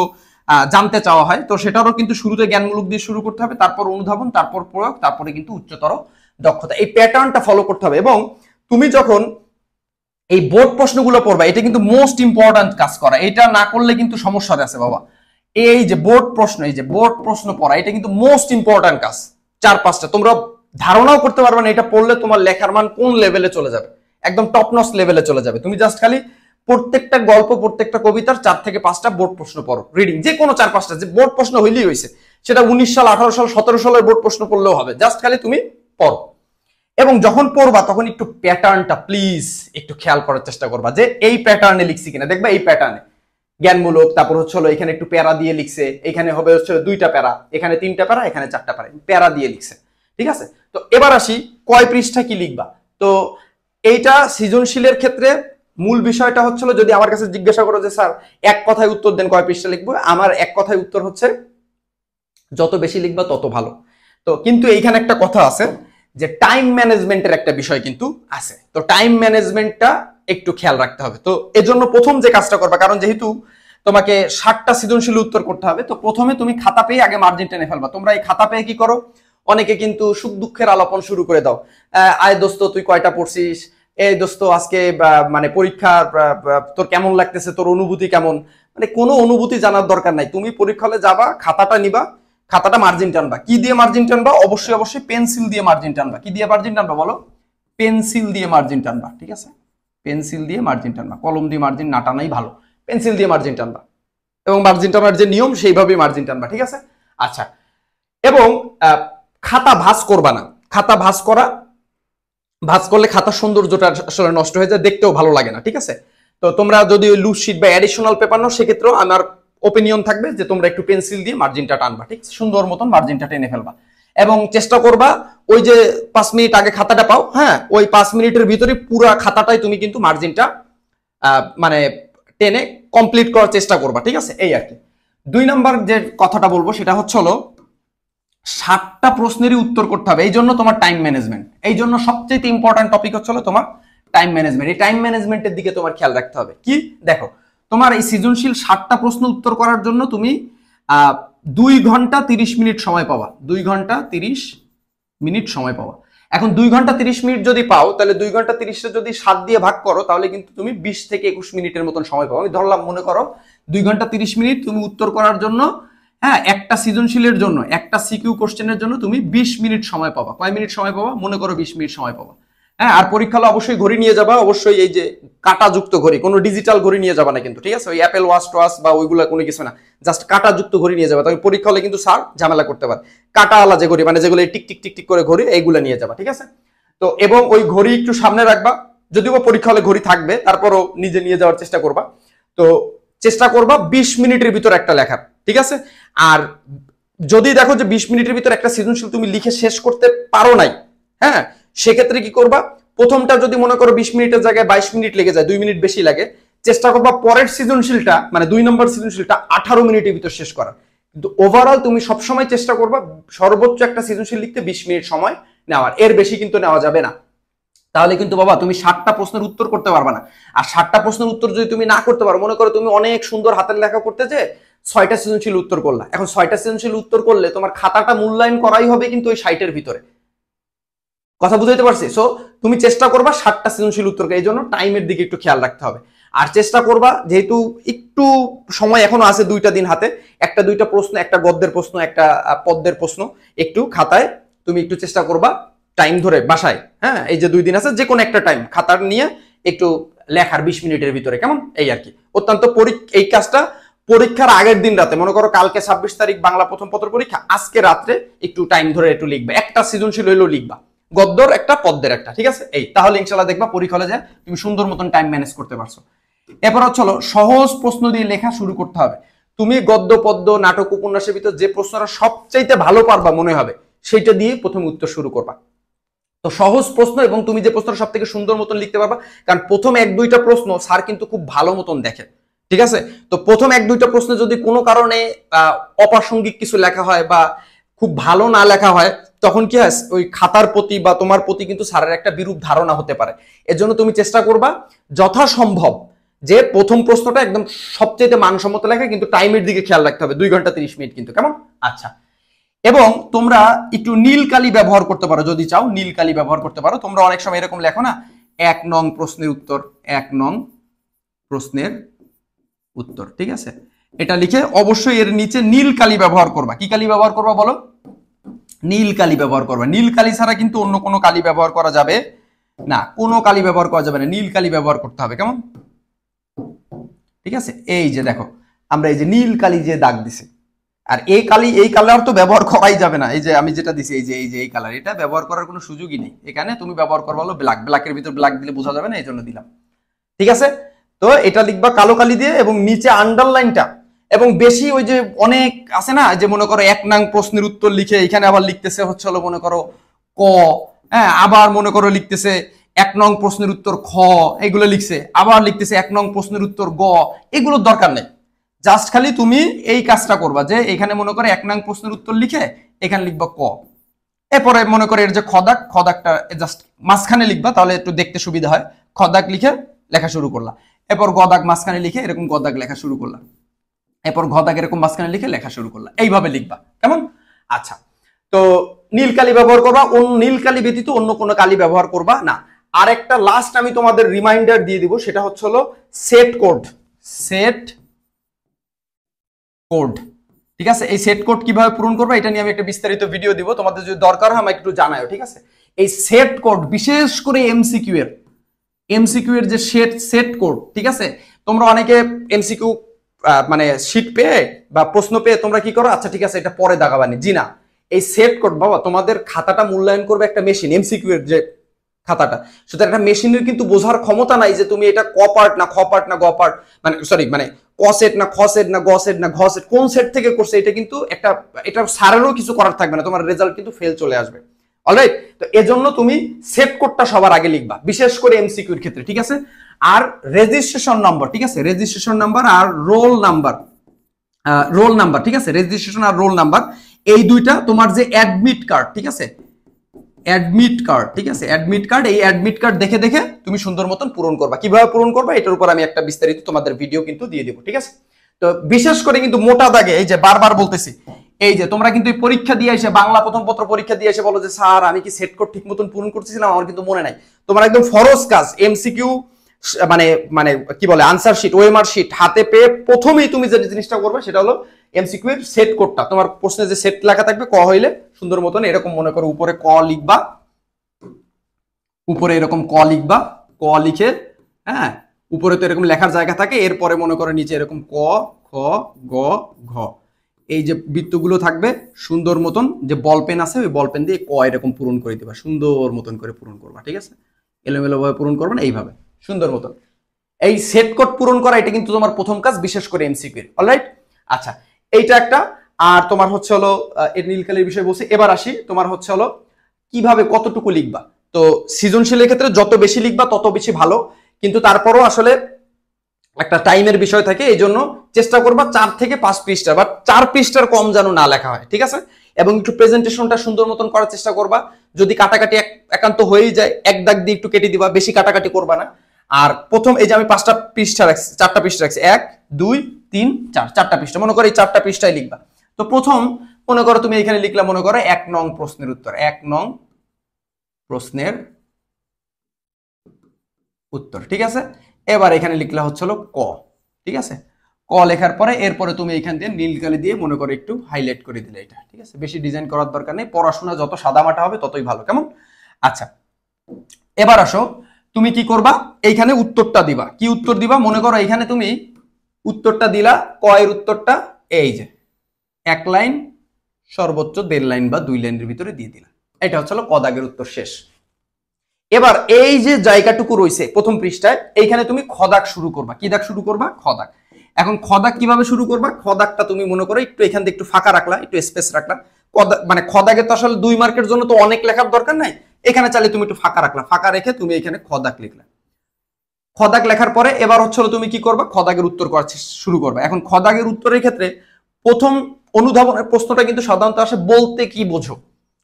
জানতে চাওয়া হয়, তো সেটারও কিন্তু শুরুতে জ্ঞানমূলক দিয়ে শুরু করতে হবে, তারপর অনুধাবন, তারপর প্রয়োগ, তারপরে কিন্তু উচ্চতর দক্ষতা। এই প্যাটার্নটা ফলো করতে হবে। এবং তুমি যখন এই বোর্ড প্রশ্নগুলো পড়বা, এটা কিন্তু মোস্ট ইম্পর্টেন্ট কাজ করা, এটা না করলে কিন্তু সমস্যা আছে বাবা। এই যে বোর্ড প্রশ্ন, এই যে বোর্ড প্রশ্ন পড়া, এটা কিন্তু মোস্ট ইম্পর্টেন্ট কাজ। 4-5টা তোমরা ধারণাও করতে পারবে না এটা পড়লে তোমার লেখার মান কোন লেভেলে চলে যাবে, একদম টপ নচ লেভেলে চলে যাবে। তুমি জাস্ট খালি প্রত্যেকটা গল্প, প্রত্যেকটা কবিতার 4 থেকে 5টা বোর্ড প্রশ্ন পড়ো, রিডিং যে কোনো 4-5টা, যে বোর্ড প্রশ্ন হইলেই হয়েছে, সেটা 19 সাল, 18 সাল, 17 সালের বোর্ড প্রশ্ন পড়লেও হবে, জাস্ট খালি তুমি পড়ো। এবং যখন পড়বা তখন একটু প্যাটার্নটা প্লিজ একটু খেয়াল করার চেষ্টা করবা, যে এই প্যাটার্নে লিখছি কিনা। দেখবা এই প্যাটার্নে জ্ঞানমূলক, তারপর হচ্ছে হলো এখানে একটু প্যারা দিয়ে লিখছে, এখানে হবে হচ্ছে 2টা প্যারা, এখানে 3টা প্যারা, এখানে 4টা প্যারা, প্যারা দিয়ে লিখছে, ঠিক আছে? তো এবার আসি কয় পৃষ্ঠা কি লিখবা। তো এইটা সৃজনশীলের ক্ষেত্রে মূল বিষয়টা হচ্ছিল, যদি আমার কাছে জিজ্ঞাসা করো যে স্যার এক কথায় উত্তর দেন কয় পৃষ্ঠা লিখবো, আমার এক কথায় উত্তর হচ্ছে যত বেশি লিখবা তত ভালো। তো কিন্তু এইখানে একটা কথা আছে, যে টাইম ম্যানেজমেন্টের একটা বিষয় কিন্তু আছে। তো টাইম ম্যানেজমেন্টটা একটু খেয়াল রাখতে হবে। তো এজন্য প্রথম যে কাজটা করবা, কারণ যেহেতু তোমাকে 60টা সৃজনশীল উত্তর করতে হবে। তো প্রথমে তুমি খাতা পেয়ে আগে মার্জিন টেনে ফেলবা। তোমরা এই খাতা পেয়ে কি করো, অনেকে কিন্তু সুখ দুঃখের আলাপন শুরু করে দাও। আয় দোস্ত তুই কয়টা পড়ছিস, এই দোস্ত আজকে মানে পরীক্ষা তোর কেমন লাগতেছে, তোর অনুভূতি কেমন। মানে কোনো অনুভূতি জানার দরকার নাই, তুমি পরীক্ষা হলে যাবা, খাতাটা নিবা, খাতাটা মার্জিন টানবা। কি দিয়ে মার্জিন টানবা? অবশ্যই অবশ্যই পেন্সিল দিয়ে মার্জিন টানবা। কি দিয়ে মার্জিন টানবা বলো? পেন্সিল দিয়ে মার্জিন টানবা, ঠিক আছে? পেন্সিল দিয়ে মার্জিন টানবা, কলম দিয়ে মার্জিন না টানাই ভালো, পেন্সিল দিয়ে মার্জিন টানবা। এবং মার্জিন টানার যে নিয়ম সেইভাবেই মার্জিন টানবা, ঠিক আছে? আচ্ছা, এবং খাতা ভাঁজ করবা না। খাতা ভাঁজ করলে খাতার সৌন্দর্যটা আসলে নষ্ট হয়ে যায়, দেখতেও ভালো লাগে না, ঠিক আছে? তো তোমরা যদি লুজ শিট বা অ্যাডিশনাল পেপার নাও, সেক্ষেত্রেও আমার ওপিনিয়ন থাকবে যে তোমরা একটু পেন্সিল দিয়ে মার্জিনটা টানবা, ঠিক আছে? সুন্দর মতন মার্জিনটা টেনে ফেলবা এবং চেষ্টা করবা ওই যে 5 মিনিট আগে খাতাটা পাও, হ্যাঁ, ওই 5 মিনিটের ভিতরে পুরো খাতাটাই তুমি কিন্তু মার্জিনটা মানে টেনে কমপ্লিট করার চেষ্টা করবা, ঠিক আছে? এই আর কি। 2 নাম্বার যে কথাটা বলবো সেটা হচ্ছে হলো 60টা প্রশ্নেরই উত্তর করতে হবে। এই জন্য তোমার টাইম ম্যানেজমেন্ট, এই জন্য সবচেয়ে ইম্পর্টেন্ট টপিক হচ্ছে হলো তোমার টাইম ম্যানেজমেন্ট। এই টাইম ম্যানেজমেন্টের দিকে তোমার খেয়াল রাখতে হবে। কি দেখো, তোমার এই সৃজনশীল 60টা প্রশ্ন উত্তর করার জন্য তুমি 2 ঘন্টা 30 মিনিট সময় পাবা। 2 ঘন্টা 30 মিনিট সময় পাবা। এখন 2 ঘন্টা 30 মিনিট যদি পাও, তাহলে 2 ঘন্টা 30 যদি 7 দিয়ে ভাগ করো, তাহলে কিন্তু তুমি 20 থেকে 21 মিনিটের মতন সময় পাও। আমি ধরলাম, মনে করো 2 ঘন্টা 30 মিনিট তুমি উত্তর করার জন্য, হ্যাঁ, একটা সৃজনশীলের জন্য, একটা সিকিউ কোশ্চেনের জন্য তুমি 20 মিনিট সময় পাবা। কয় মিনিট সময় পাবা? মনে করো 20 মিনিট সময় পাবা। হ্যাঁ, আর পরীক্ষা হলে অবশ্যই ঘড়ি নিয়ে যাবা, অবশ্যই এই যে কাঁটাযুক্ত ঘড়ি, কোনো ডিজিটাল ঘড়ি নিয়ে যাবা না কিন্তু, ঠিক আছে? ওই অ্যাপেল ওয়াচ টোয়াচ বা ওইগুলো কোনো কিছু না, জাস্ট কাঁটাযুক্ত ঘড়ি নিয়ে যাবা। তবে পরীক্ষা হলে কিন্তু স্যার ঝামেলা করতে পারে। কাঁটাওয়ালা যে ঘড়ি, মানে যেগুলো টিক টিক টিক টিক করে ঘড়ি, এইগুলো নিয়ে যাবা, ঠিক আছে? তো এবং ওই ঘড়ি একটু সামনে রাখবা, যদিও পরীক্ষা হলে ঘড়ি থাকবে, তারপরও নিজে নিয়ে যাওয়ার চেষ্টা করবা। তো চেষ্টা করবা 20 মিনিটের ভিতর একটা লেখার, ঠিক আছে? আর যদি দেখো যে 20 মিনিটের ভিতর একটা সৃজনশীল তুমি লিখে শেষ করতে পারো নাই, হ্যাঁ, সেক্ষেত্রে কি করবা? প্রথমটা যদি মনে করো 20 মিনিটের জায়গায় 22 মিনিট লেগে যায়, 2 মিনিট বেশি লাগে, চেষ্টা করবা পরের সৃজনশীলটা, মানে 2 নম্বর সৃজনশীলটা 18 মিনিটের ভিতর শেষ করার। কিন্তু ওভারঅল তুমি সবসময় চেষ্টা করবা সর্বোচ্চ একটা সৃজনশীল লিখতে 20 মিনিট সময় নেওয়ার, এর বেশি কিন্তু নেওয়া যাবে না। তাহলে কিন্তু বাবা তুমি 60টা প্রশ্নের উত্তর করতে পারবে না। আর 60টা প্রশ্নের উত্তর যদি তুমি না করতে পারো, মনে করো তুমি অনেক সুন্দর হাতের লেখা করতে যে 6টা সৃজনশীল উত্তর করলা, এখন 6টা সৃজনশীল উত্তর করলে তোমার খাতাটা মূল্যায়ন করাই হবে কিন্তু ওই 60-এর ভিতরে। কথা বুঝাইতে পারছি? সো তুমি চেষ্টা করবা 60টা সৃজনশীল উত্তর, এই জন্য টাইমের দিকে একটু খেয়াল রাখতে হবে। আর চেষ্টা করবা, যেহেতু একটু সময় এখনো আছে, 2টা দিন হাতে, একটা 2টা প্রশ্ন, একটা গদ্যের প্রশ্ন, একটা পদ্যের প্রশ্ন, একটু খাতায় তুমি একটু চেষ্টা করবা টাইম ধরে বাসায়, হ্যাঁ, এই যে 2 দিন আছে, যে কোনো একটা টাইম খাতার নিয়ে একটু লেখার 20 মিনিটের ভিতরে, কেমন? এই আর কি। অত্যন্ত এই কাজটা পরীক্ষার আগের দিন রাতে, মনে করো কালকে 26 তারিখ বাংলা প্রথম পত্র পরীক্ষা, আজকে রাত্রে একটু টাইম ধরে একটু লিখবা, একটা সৃজনশীল হইলেও লিখবা, গদ্যর একটা পদ্যের একটা, ঠিক আছে? এই তাহলে ইনশাআল্লাহ দেখবা পরীক্ষা হলে যায় তুমি সুন্দর মতন টাইম ম্যানেজ করতে পারছো। এরপর হচ্ছে সহজ প্রশ্ন দিয়ে লেখা শুরু করতে হবে। তুমি গদ্য পদ্য নাটক উপন্যাসের ভিতর যে প্রশ্নটা সবচাইতে ভালো পারবা মনে হবে, সেইটা দিয়ে প্রথম উত্তর শুরু করবা। তো সহজ প্রশ্ন এবং তুমি যে প্রশ্নটা সব থেকে সুন্দর মতন লিখতে পারবা, কারণ প্রথম 1-2টা প্রশ্ন স্যার কিন্তু খুব ভালো মতন দেখে, ঠিক আছে? তো প্রথম 1-2টা প্রশ্ন যদি কোনো কারণে অপ্রাসঙ্গিক কিছু লেখা হয় বা খুব ভালো না লেখা হয়, তখন কি হয়, ওই খাতার প্রতি বা তোমার প্রতি কিন্তু স্যারের একটা বিরূপ ধারণা হতে পারে। এর জন্য তুমি চেষ্টা করবা যথাসম্ভব যে প্রথম প্রশ্নটা একদম সবচেয়ে মানসম্মত লেখা, কিন্তু টাইমের দিকে খেয়াল রাখতে হবে, 2 ঘন্টা 30 মিনিট কিন্তু, কেমন? আচ্ছা, এবং তোমরা একটু নীল কালি ব্যবহার করতে পারো, যদি চাও নীল কালি ব্যবহার করতে পারো। তোমরা অনেক সময় এরকম লেখো না, 1 নং প্রশ্নের উত্তর, 1 নং প্রশ্নের উত্তর, ঠিক আছে? এটা লিখে অবশ্যই এর নিচে নীল কালি ব্যবহার করবা। কি কালি ব্যবহার করবা বলো? নীল কালি ব্যবহার করবা। নীল কালি ছাড়া কিন্তু অন্য কোনো কালি ব্যবহার করা যাবে না, কোনো কালি ব্যবহার করা যাবে না, নীল কালি ব্যবহার করতে হবে, কেমন? ঠিক আছে? এই যে দেখো, আমরা এই যে নীল কালি যে দাগ দিছি, আর এই কালার তো ব্যবহার করাই যাবে না। এই যে আমি যেটা দিছি, এই কালার, এটা ব্যবহার করার কোনো সুযোগই নেই এখানে। তুমি ব্যবহার করবা হলো ব্ল্যাক, ব্ল্যাকের ভিতর ব্ল্যাক দিলে বোঝা যাবে না, এই জন্য দিলাম, ঠিক আছে? তো এটা লিখবা কালো কালি দিয়ে, এবং নিচে আন্ডারলাইনটা, এবং বেশি ওই যে অনেক আছে না, যে মনে করো 1 নং প্রশ্নের উত্তর লিখে এখানে আবার লিখতেছে হচ্ছে হলো মনে করো ক, হ্যাঁ, আবার মনে করো লিখতেছে 1 নং প্রশ্নের উত্তর খ, এগুলো লিখছে, আবার লিখতেছে 1 নং প্রশ্নের উত্তর গ, এগুলোর দরকার নেই। জাস্ট খালি তুমি এই কাজটা করবা যে এখানে মনে করে 1 নং প্রশ্নের উত্তর লিখে এখানে লিখবা ক, এরপরে মনে করে এর যে খদাকটা জাস্ট মাঝখানে লিখবা, তাহলে একটু দেখতে সুবিধা হয়। খদাক লিখে লেখা শুরু করলা, এরপর গদাক মাঝখানে লিখে এরকম গদাক লেখা শুরু করলা, এরপর ঘ দাগ এরকম মাঝখানে লিখে লেখা শুরু করলা, এইভাবে লিখবা, কেমন? আচ্ছা, তো নীল কালি ব্যবহার করবা, নীল কালি ব্যতীত অন্য কোনো কালি ব্যবহার করবা না। আর একটা লাস্ট আমি তোমাদের রিমাইন্ডার দিয়ে দিব, সেটা হচ্ছে হলো সেট কোড। সেট কোড, ঠিক আছে? এই সেট কোড কিভাবে পূরণ করবে এটা নিয়ে আমি একটা বিস্তারিত ভিডিও দিব, তোমাদের যদি দরকার হয় আমাকে একটু জানাও, ঠিক আছে? এই সেট কোড বিশেষ করে এমসিকিউ এর যে সেট কোড, ঠিক আছে? তোমরা অনেকে এমসিকিউ মানে শীট পেয়ে বা প্রশ্ন পেয়ে তোমরা কি করো, আচ্ছা ঠিক আছে এটা পরে দাগাবানি, জি না, এই সেট কোড বাবা তোমাদের খাতাটা মূল্যায়ন করবে একটা মেশিন, এমসিকিউ এর যে খাতাটা, সুতরাং একটা মেশিনের কিন্তু বোঝার ক্ষমতা নাই যে তুমি এটা ক পার্ট না খ পার্ট না গ পার্ট, মানে সরি মানে ক সেট না খ সেট না গ সেট না ঘ সেট, কোন সেট থেকে করছে, এটা কিন্তু একটা, এটা স্যারেরও কিছু করার থাকবে না, তোমার রেজাল্ট কিন্তু ফেল চলে আসবে। অলরাইট, তো এজন্য তুমি সেট কোডটা সবার আগে লিখবা, বিশেষ করে এমসিকিউর ক্ষেত্রে, ঠিক আছে? আর রেজিস্ট্রেশন নাম্বার, ঠিক আছে? রেজিস্ট্রেশন নাম্বার আর রোল নাম্বার, ঠিক আছে? রেজিস্ট্রেশন আর রোল নাম্বার, এই দুইটা তোমার যে অ্যাডমিট কার্ড, ঠিক আছে? অ্যাডমিট কার্ড, ঠিক আছে? অ্যাডমিট কার্ড, এই অ্যাডমিট কার্ড দেখে দেখে তুমি সুন্দর মতন পূরণ করবা। কিভাবে পূরণ করবা এটার উপর আমি একটা বিস্তারিত তোমাদের ভিডিও কিন্তু দিয়ে দেবো, ঠিক আছে? তো বিশেষ করে কিন্তু মোটা দাগে, এই যে বারবার বলতেছি, এই যে তোমরা কিন্তু পরীক্ষা দিয়ে এসে, বাংলা প্রথম পত্র পরীক্ষা দিয়ে এসে বলো যে স্যার আমি কি সেট কোড ঠিক মতন পূরণ করতেছিলাম, আমার কিন্তু মনে নাই। তোমার একদম ফরজ কাজ এমসিকিউ মানে মানে কি বলে আনসার শিট, ওএমআর শিট হাতে পেয়ে প্রথমেই তুমি যে জিনিসটা করবে সেটা হলো এমসিকিউ এর সেট কোডটা, তোমার প্রশ্নে যে সেট লেখা থাকবে ক হইলে সুন্দর মতন এরকম মনে করো উপরে ক লিখবা, উপরে এরকম ক লিখবা, ক লিখে, হ্যাঁ উপরে তো এরকম লেখার জায়গা থাকে, এরপরে মনে করো নিচে এরকম ক খ গ ঘ, এই যে বৃত্তগুলো থাকবে সুন্দর মতন, যে বল পেন আছে ওই বল পেন দিয়ে ক এরকম পূরণ করে দিবা, সুন্দর মতন করে পূরণ করবা, ঠিক আছে? এলোমেলো ভাবে পূরণ করবে না, এইভাবে সুন্দর মতন। এই সেট কোড পূরণ করা এটা কিন্তু তোমার প্রথম কাজ, বিশেষ করে এমসিকিউ এর। অলরাইট, আচ্ছা এইটা একটা। আর তোমার হচ্ছে হলো এর নীলকালির বিষয় বলছি, এবার আসি তোমার হচ্ছে হলো কিভাবে কতটুকু লিখবা। তো সৃজনশীলের ক্ষেত্রে যত বেশি লিখবা তত বেশি ভালো, কিন্তু তারপরও আসলে একটা টাইমের বিষয় থাকে, এই জন্য চেষ্টা করবা 4 থেকে 5 পৃষ্ঠা বা 4 পৃষ্ঠার কম যেন না লেখা হয়, ঠিক আছে? এবং একটু প্রেজেন্টেশনটা সুন্দর মতন করার চেষ্টা করবা। যদি কাটাকাটি একান্ত হয়েই যায় এক দাগ দিয়ে একটু কেটে দিবা, বেশি কাটাকাটি করবা না। আর প্রথম এই যে আমি 5টা পৃষ্ঠা রাখছি, 4টা পৃষ্ঠা রাখছি, 1 2 3 4, 4টা পৃষ্ঠা, মনে করো এই 4টা পৃষ্ঠায় লিখবা। তো প্রথম মনে করো তুমি এখানে লিখলা, মনে করো 1 নং প্রশ্নের উত্তর, 1 নং প্রশ্নের উত্তর, ঠিক আছে? এবার এখানে লিখলা হচ্ছে হলো ক, ঠিক আছে? ক লেখার পরে এরপরে তুমি এখান দিয়ে নীল কালি দিয়ে মনে করো একটু হাইলাইট করে দিলে এটা, ঠিক আছে? বেশি ডিজাইন করার দরকার নেই, পড়াশোনা যত সাদামাটা হবে ততই ভালো, কেমন? আচ্ছা, এবার আসো তুমি কি করবা, এইখানে উত্তরটা দিবা। কি উত্তর দিবা? মনে করো এখানে তুমি উত্তরটা দিলা, ক এর উত্তরটা এই যে 1 লাইন সর্বোচ্চ 1.5 লাইন বা 2 লাইনের ভিতরে দিয়ে দিলা, এটা হচ্ছে হলো ক দাগের উত্তর শেষ। এবার এই যে জায়গাটুকু রয়েছে প্রথম পৃষ্ঠায়, এইখানে তুমি খ দাগ শুরু করবা। কি দাগ শুরু করবা? খ দাগ। এখন খ দাগ কিভাবে শুরু করবা? খ দাগটা তুমি মনে করো একটু এখান থেকে একটু ফাঁকা রাখলা, একটু স্পেস রাখলা। মানে খ দাগে তো আসলে 2 মার্কের জন্য তো অনেক লেখার দরকার নাই, এখানে চাইলে তুমি একটু ফাঁকা রাখলা, ফাঁকা রেখে তুমি এখানে খ দাগ লিখলা। খ দাগ লেখার পরে এবার হচ্ছে তুমি কি করবা? খ দাগের উত্তর করা শুরু করবা। এখন খ দাগের উত্তরের ক্ষেত্রে প্রথম অনুধাবনের প্রশ্নটা কিন্তু সাধারণত আসে বলতে কি বোঝো।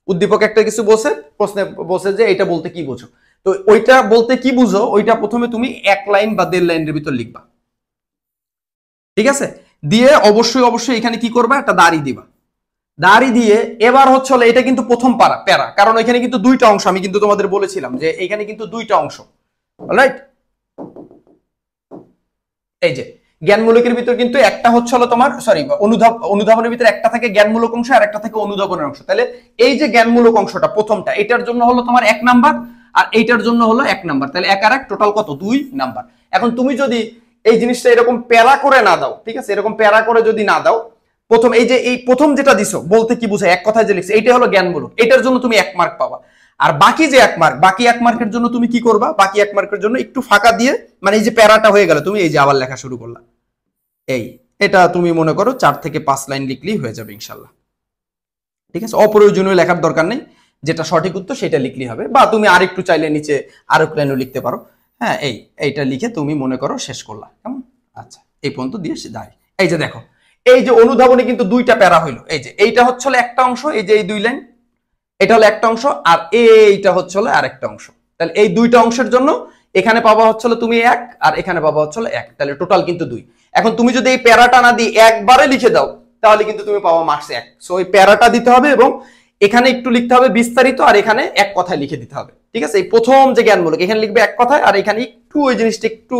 উদ্দীপক একটা কিছু বলছে, প্রশ্নে বলছে যে এটা বলতে কি বোঝো, তো ওইটা বলতে কি বুঝো ওইটা প্রথমে তুমি 1 লাইন বা 1.5 লাইনের ভিতর লিখবা, ঠিক আছে? দিয়ে অবশ্যই অবশ্যই এখানে কি করবা? একটা দাড়ি দিবা। দাড়ি দিয়ে এবার হচ্ছে হলো এটা কিন্তু প্রথম প্যারা, কারণ এখানে কিন্তু 2টা অংশ, আমি কিন্তু তোমাদের বলেছিলাম যে এখানে কিন্তু 2টা অংশ। অলরাইট, এই যে জ্ঞানমূলকের ভিতর কিন্তু একটা হচ্ছে হলো তোমার সরি অনুধাবনের ভিতরে একটা থাকে জ্ঞানমূলক অংশ আর একটা থাকে অনুধাবনের অংশ। তাহলে এই যে জ্ঞানমূলক অংশটা প্রথমটা, এটার জন্য হলো তোমার 1 নাম্বার আর এইটার জন্য হলো 1 নাম্বার, তাহলে 1 আর 1 টোটাল কত? 2 নাম্বার। এখন তুমি যদি এই জিনিসটা এরকম প্যারা করে না দাও, ঠিক আছে, এরকম প্যারা করে যদি না দাও, প্রথম এই যে এই প্রথম যেটা দিছো বলতে কি বুঝায় এক কথায় যে লিখছে এইটা হলো জ্ঞানমূলক, এটার জন্য তুমি 1 মার্ক পাবা। আর বাকি যে 1 মার্ক, বাকি 1 মার্কের জন্য তুমি কি করবা? বাকি 1 মার্কের জন্য একটু ফাঁকা দিয়ে, মানে এই যে প্যারাটা হয়ে গেল, তুমি এই যে আবার লেখা শুরু করলা, এই এটা তুমি মনে করো 4 থেকে 5 লাইন লিখলেই হয়ে যাবে ইনশাল্লাহ, ঠিক আছে? অপ্রয়োজনীয় লেখার দরকার নেই, যেটা সঠিক উত্তর সেটা লিখলেই হবে, বা তুমি আরেকটু চাইলে নিচে আরেক লাইনও লিখতে পারো। হ্যাঁ, এইটা লিখে তুমি মনে করো শেষ করলা, কেমন? আচ্ছা, এই পর্যন্ত দিয়ে দাঁড়িয়ে এই যে দেখো, এই যে অনুধাবনে কিন্তু 2টা প্যারা হইলো, এই যে এইটা হচ্ছে হলো একটা অংশ, এই যে এই 2 লাইন এটা হলো একটা অংশ, আর এইটা হচ্ছে হলো আরেকটা অংশ। তাহলে এই 2টা অংশের জন্য এখানে পাবা হচ্ছে হলো তুমি 1 আর এখানে পাবা হচ্ছে হলো 1, তাহলে টোটাল কিন্তু 2। এখন তুমি যদি এই প্যারাটা না দিয়ে একবারে লিখে দাও তাহলে কিন্তু তুমি পাওয়া মার্কস 1। সো এই প্যারাটা দিতে হবে এবং এখানে একটু লিখতে হবে বিস্তারিত, আর এখানে এক কথায় লিখে দিতে হবে, ঠিক আছে? এই প্রথম যে জ্ঞানমূলক এখানে লিখবে এক কথায়, আর এখানে একটু ওই জিনিসটা একটু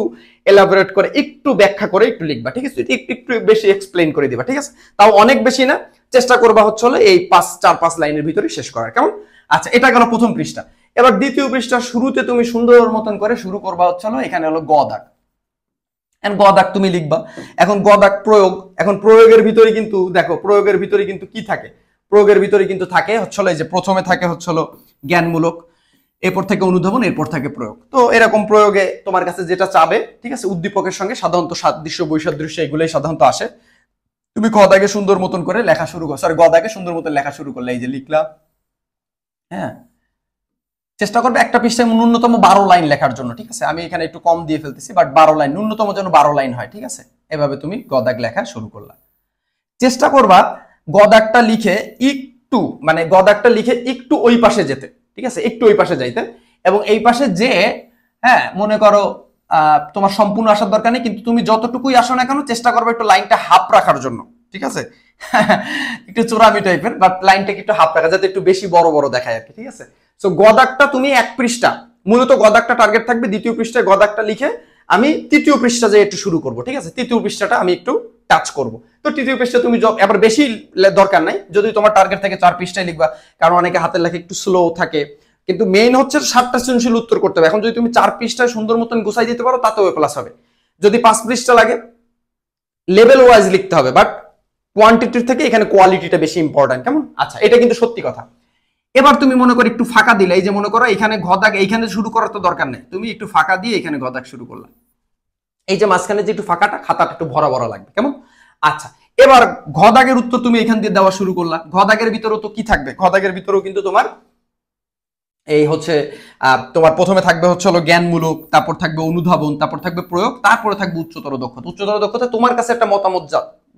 এলাবোরেট করে একটু ব্যাখ্যা করে একটু লিখবা, ঠিক আছে? একটু বেশি এক্সপ্লেইন করে দিবা, ঠিক আছে? তাও অনেক বেশি না, চেষ্টা করবা হচ্ছে হলো এই 4-5 লাইনের ভিতরে শেষ করার, কেমন? আচ্ছা, এটা গেল প্রথম পৃষ্ঠা। এবার দ্বিতীয় পৃষ্ঠা শুরুতে তুমি সুন্দর মতন করে শুরু করবা হচ্ছে হলো এখানে হলো গ দাগ। গ দাগ তুমি লিখবা। এখন গ দাগ প্রয়োগ। এখন প্রয়োগের ভিতরে কিন্তু দেখো, প্রয়োগের ভিতরে কিন্তু কি থাকে? প্রয়োগের ভিতরে কিন্তু থাকে হচ্ছে হলো এই যে প্রথমে থাকে হচ্ছে হলো জ্ঞানমূলক, এরপর থেকে অনুধাবন, এরপর থাকে প্রয়োগ। তো এরকম প্রয়োগে তোমার কাছে যেটা চাবে, ঠিক আছে, উদ্দীপকের সঙ্গে সাধারণত সাদৃশ্য বৈসাদৃশ্য এগুলোই সাধারণত আসে। তুমি খ দাগে সুন্দর মতন করে লেখা শুরু করো, সরি গ দাগে সুন্দর মতন লেখা শুরু করলে এই যে লিখলা। হ্যাঁ, চেষ্টা করবে একটা পৃষ্ঠায় ন্যূনতম 12 লাইন লেখার জন্য, ঠিক আছে? আমি এখানে একটু কম দিয়ে ফেলতেছি, বাট 12 লাইন ন্যূনতম যেন 12 লাইন হয়, ঠিক আছে? এভাবে তুমি গ দাগ লেখা শুরু করলা। চেষ্টা করবা গ দাগটা লিখে একটু, মানে গ দাগটা লিখে একটু ওই পাশে যেতে, ঠিক আছে? একটু ওই পাশে যাইতে, এবং এই পাশে যে, হ্যাঁ, মনে করো তোমার সম্পূর্ণ আসার দরকার নেই, কিন্তু তুমি যতটুকুই আসো না কেন চেষ্টা করবে একটু লাইনটা হাফ রাখার জন্য, ঠিক আছে? একটু চোরামি টাইপের, বাট লাইনটাকে একটু হাফ রাখা যাতে একটু বেশি বড় বড় দেখায় আর কি, ঠিক আছে? সো গদাকটা তুমি এক পৃষ্ঠা, মূলত গদাকটা টার্গেট থাকবে দ্বিতীয় পৃষ্ঠায় গদাকটা লিখে আমি তৃতীয় পৃষ্ঠা যে একটু শুরু করব, ঠিক আছে? তৃতীয় পৃষ্ঠাটা আমি একটু টাচ করব। তো তৃতীয় পৃষ্ঠা তুমি এবার বেশি দরকার নাই, যদি তোমার টার্গেট থেকে 4 পৃষ্ঠায় লিখবা, কারণ অনেকে হাতের লেখা একটু স্লো থাকে, কিন্তু মেইন হচ্ছে 7টা সৃজনশীল উত্তর করতে হবে। এখন যদি তুমি 4 পৃষ্ঠায় সুন্দর মতন গুছাই দিতে পারো তাতেও প্লাস হবে। যদি 5 পৃষ্ঠা লাগে লেভেল ওয়াইজ লিখতে হবে, বাট কোয়ান্টিটির থেকে এখানে কোয়ালিটিটা বেশি ইম্পর্টেন্ট, কেমন? আচ্ছা, এটা কিন্তু সত্যি কথা। এবার তুমি মনে করো একটু ফাঁকা দিলে, এই যে মনে করো এখানে ঘদাক এইখানে শুরু করার তো দরকার নেই, তুমি একটু ফাঁকা দিয়ে এখানে ঘদাক শুরু করলা। এই যে মাঝখানে যে একটু ফাঁকাটা, খাতাটা একটু ভরা ভরা লাগবে, কেমন? আচ্ছা, এবার ঘদাগের উত্তর তুমি এখান দিয়ে দেওয়া শুরু করলা। ঘদাগের ভিতরেও তো কি থাকবে? ঘদাগের ভিতরেও কিন্তু তোমার এই হচ্ছে তোমার প্রথমে থাকবে হচ্ছে হলো জ্ঞানমূলক, তারপর থাকবে অনুধাবন, তারপর থাকবে প্রয়োগ, তারপরে থাকবে উচ্চতর দক্ষতা। উচ্চতর দক্ষতা তোমার কাছে একটা মতামত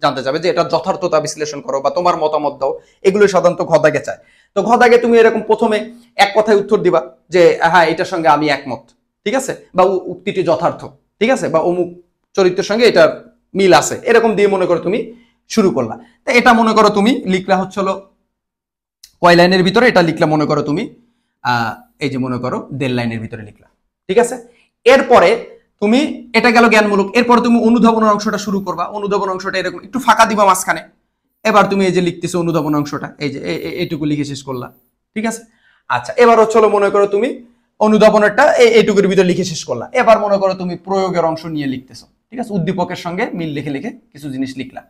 জানতে যাবে যে এটা যথার্থতা বিশ্লেষণ করো বা তোমার মতামত দাও, এগুলো সাধারণত ঘদাগে চায়। তো ঘদাগে তুমি এরকম প্রথমে এক কথায় উত্তর দিবা যে হ্যাঁ, এটার সঙ্গে আমি একমত, ঠিক আছে, বা উক্তিটি যথার্থ, ঠিক আছে, বা অমুক চরিত্রের সঙ্গে এটার মিল আছে, এরকম দিয়ে মনে করো তুমি শুরু করলা। তো এটা মনে করো তুমি লিখলা হচ্ছে হলো কয় লাইনের ভিতরে? এটা লিখলা মনে করো তুমি এই যে মনে করো 1.5 লাইনের ভিতরে লিখলা, ঠিক আছে? এরপরে তুমি, এটা গেল জ্ঞানমূলক, এরপরে তুমি অনুধাবনের অংশটা শুরু করবা। অনুধাবন অংশটা এরকম একটু ফাঁকা দিবা মাঝখানে। এবার তুমি এই যে লিখতেছো অনুধাবন অংশটা, এই যে এইটুকু লিখে শেষ করলা, ঠিক আছে? আচ্ছা, এবার হচ্ছে মনে করো তুমি অনুধাবনেরটা এইটুকুর ভিতরে লিখে শেষ করলা। এবার মনে করো তুমি প্রয়োগের অংশ নিয়ে লিখতেছো, ঠিক আছে? উদ্দীপকের সঙ্গে মিল লিখে লিখে কিছু জিনিস লিখলা,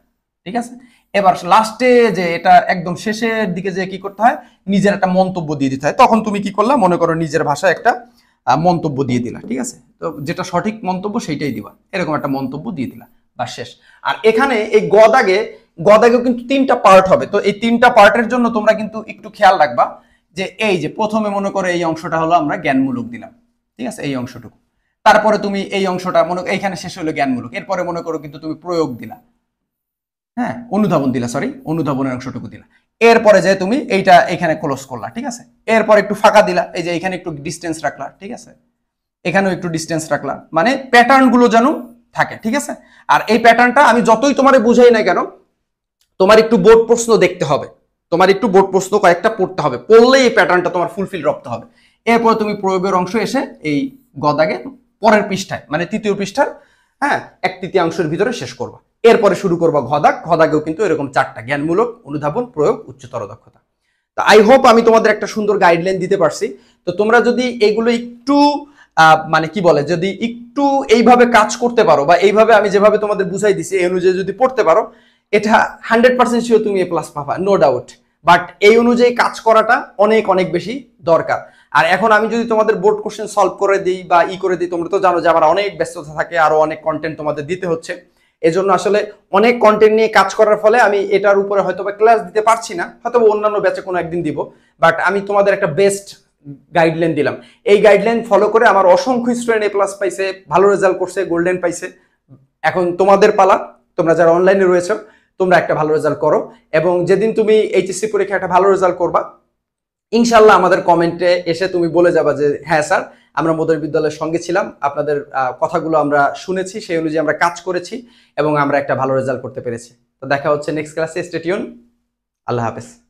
ঠিক আছে? এবার লাস্টে যে এটা একদম শেষের দিকে যে কি করতে হয়, নিজের একটা মন্তব্য দিয়ে দিতে হয়। তখন তুমি কি করলা? মনে করো নিজের ভাষায় একটা মন্তব্য দিয়ে দিলা, ঠিক আছে? তো যেটা সঠিক মন্তব্য সেইটাই দিবা, এরকম একটা মন্তব্য দিয়ে দিলা, বা শেষ। আর এখানে এই গদাগেও কিন্তু 3টা পার্ট হবে। তো এই 3টা পার্টের জন্য তোমরা কিন্তু একটু খেয়াল রাখবা যে এই যে প্রথমে মনে করো এই অংশটা হলো আমরা জ্ঞানমূলক দিলাম, ঠিক আছে, এই অংশটুকু। তারপরে তুমি এই অংশটা মনে এইখানে শেষ হলো জ্ঞানমূলক, এরপরে মনে করো কিন্তু তুমি প্রয়োগ দিলা, হ্যাঁ, অনুধাবন দিলা, সরি অনুধাবনের অংশটুকু দিলা। এরপরে যে তুমি এইটা এখানে ক্লোজ করলা, ঠিক আছে? এরপর একটু ফাঁকা দিলা, এই যে এখানে একটু ডিস্টেন্স রাখলা, ঠিক আছে? এখানেও একটু ডিস্টেন্স রাখলা, মানে প্যাটার্ন গুলো যেন থাকে, ঠিক আছে? আর এই প্যাটার্নটা আমি যতই তোমারে বুঝাই না কেন, তোমার একটু বোর্ড প্রশ্ন দেখতে হবে, তোমার একটু বোর্ড প্রশ্ন কয়েকটা পড়তে হবে, পড়লে এই প্যাটার্নটা তোমার ফুলফিল করতে হবে। এরপর তুমি প্রয়োগের অংশ এসে এই গদাগে পরের পৃষ্ঠায়, মানে তৃতীয় পৃষ্ঠার, হ্যাঁ, 1/3 ভিতরে শেষ করবা। এরপরে শুরু করবা ঘদাগ। ঘদাগেও কিন্তু এরকম 4টা, জ্ঞানমূলক, অনুধাবন, প্রয়োগ, উচ্চতর দক্ষতা। তো আই হোপ আমি তোমাদের একটা সুন্দর গাইডলাইন দিতে পারছি। তো তোমরা যদি এগুলো একটু মানে কি বলে, যদি একটু এইভাবে কাজ করতে পারো, বা এইভাবে আমি যেভাবে তোমাদের বুঝাই দিছি এই অনুযায়ী যদি পড়তে পারো, এটা 100% শিওর তুমি A+ পাবা, নো ডাউট। বাট এই অনুযায়ী কাজ করাটা অনেক অনেক বেশি দরকার। আর এখন আমি যদি তোমাদের বোর্ড কোশ্চেন সলভ করে দিই বা করে দিই, তোমরা তো জানো যে আমার অনেক ব্যস্ততা থাকে, আরো অনেক কন্টেন্ট তোমাদের দিতে হচ্ছে। এজন্য আসলে অনেক কন্টেন্ট নিয়ে কাজ করার ফলে আমি এটার উপরে হয়তো বা ক্লাস দিতে পারছি না, হয়তো অন্যান্য ব্যাচে কোনো একদিন দিব। বাট আমি তোমাদের একটা বেস্ট গাইডলাইন দিলাম। এই গাইডলাইন ফলো করে আমার অসংখ্য স্টুডেন্ট A+ পাইছে, ভালো রেজাল্ট করছে, গোল্ডেন পাইছে। এখন তোমাদের পালা, তোমরা যারা অনলাইনে রয়েছে তোমরা একটা ভালো রেজাল্ট করো, এবং যেদিন তুমি এইচএসসি পরীক্ষা একটা ভালো রেজাল্ট করবা, ইনশাল্লাহ আমাদের কমেন্টে এসে তুমি বলে যাবা যে হ্যাঁ স্যার, আমরা মডেল বিদ্যালয়ের সঙ্গে ছিলাম, আপনাদের কথাগুলো আমরা শুনেছি, সেই অনুযায়ী আমরা কাজ করেছি এবং আমরা একটা ভালো রেজাল্ট করতে পেরেছি। তো দেখা হচ্ছে নেক্সট ক্লাসে। Stay tune. আল্লাহ হাফেজ।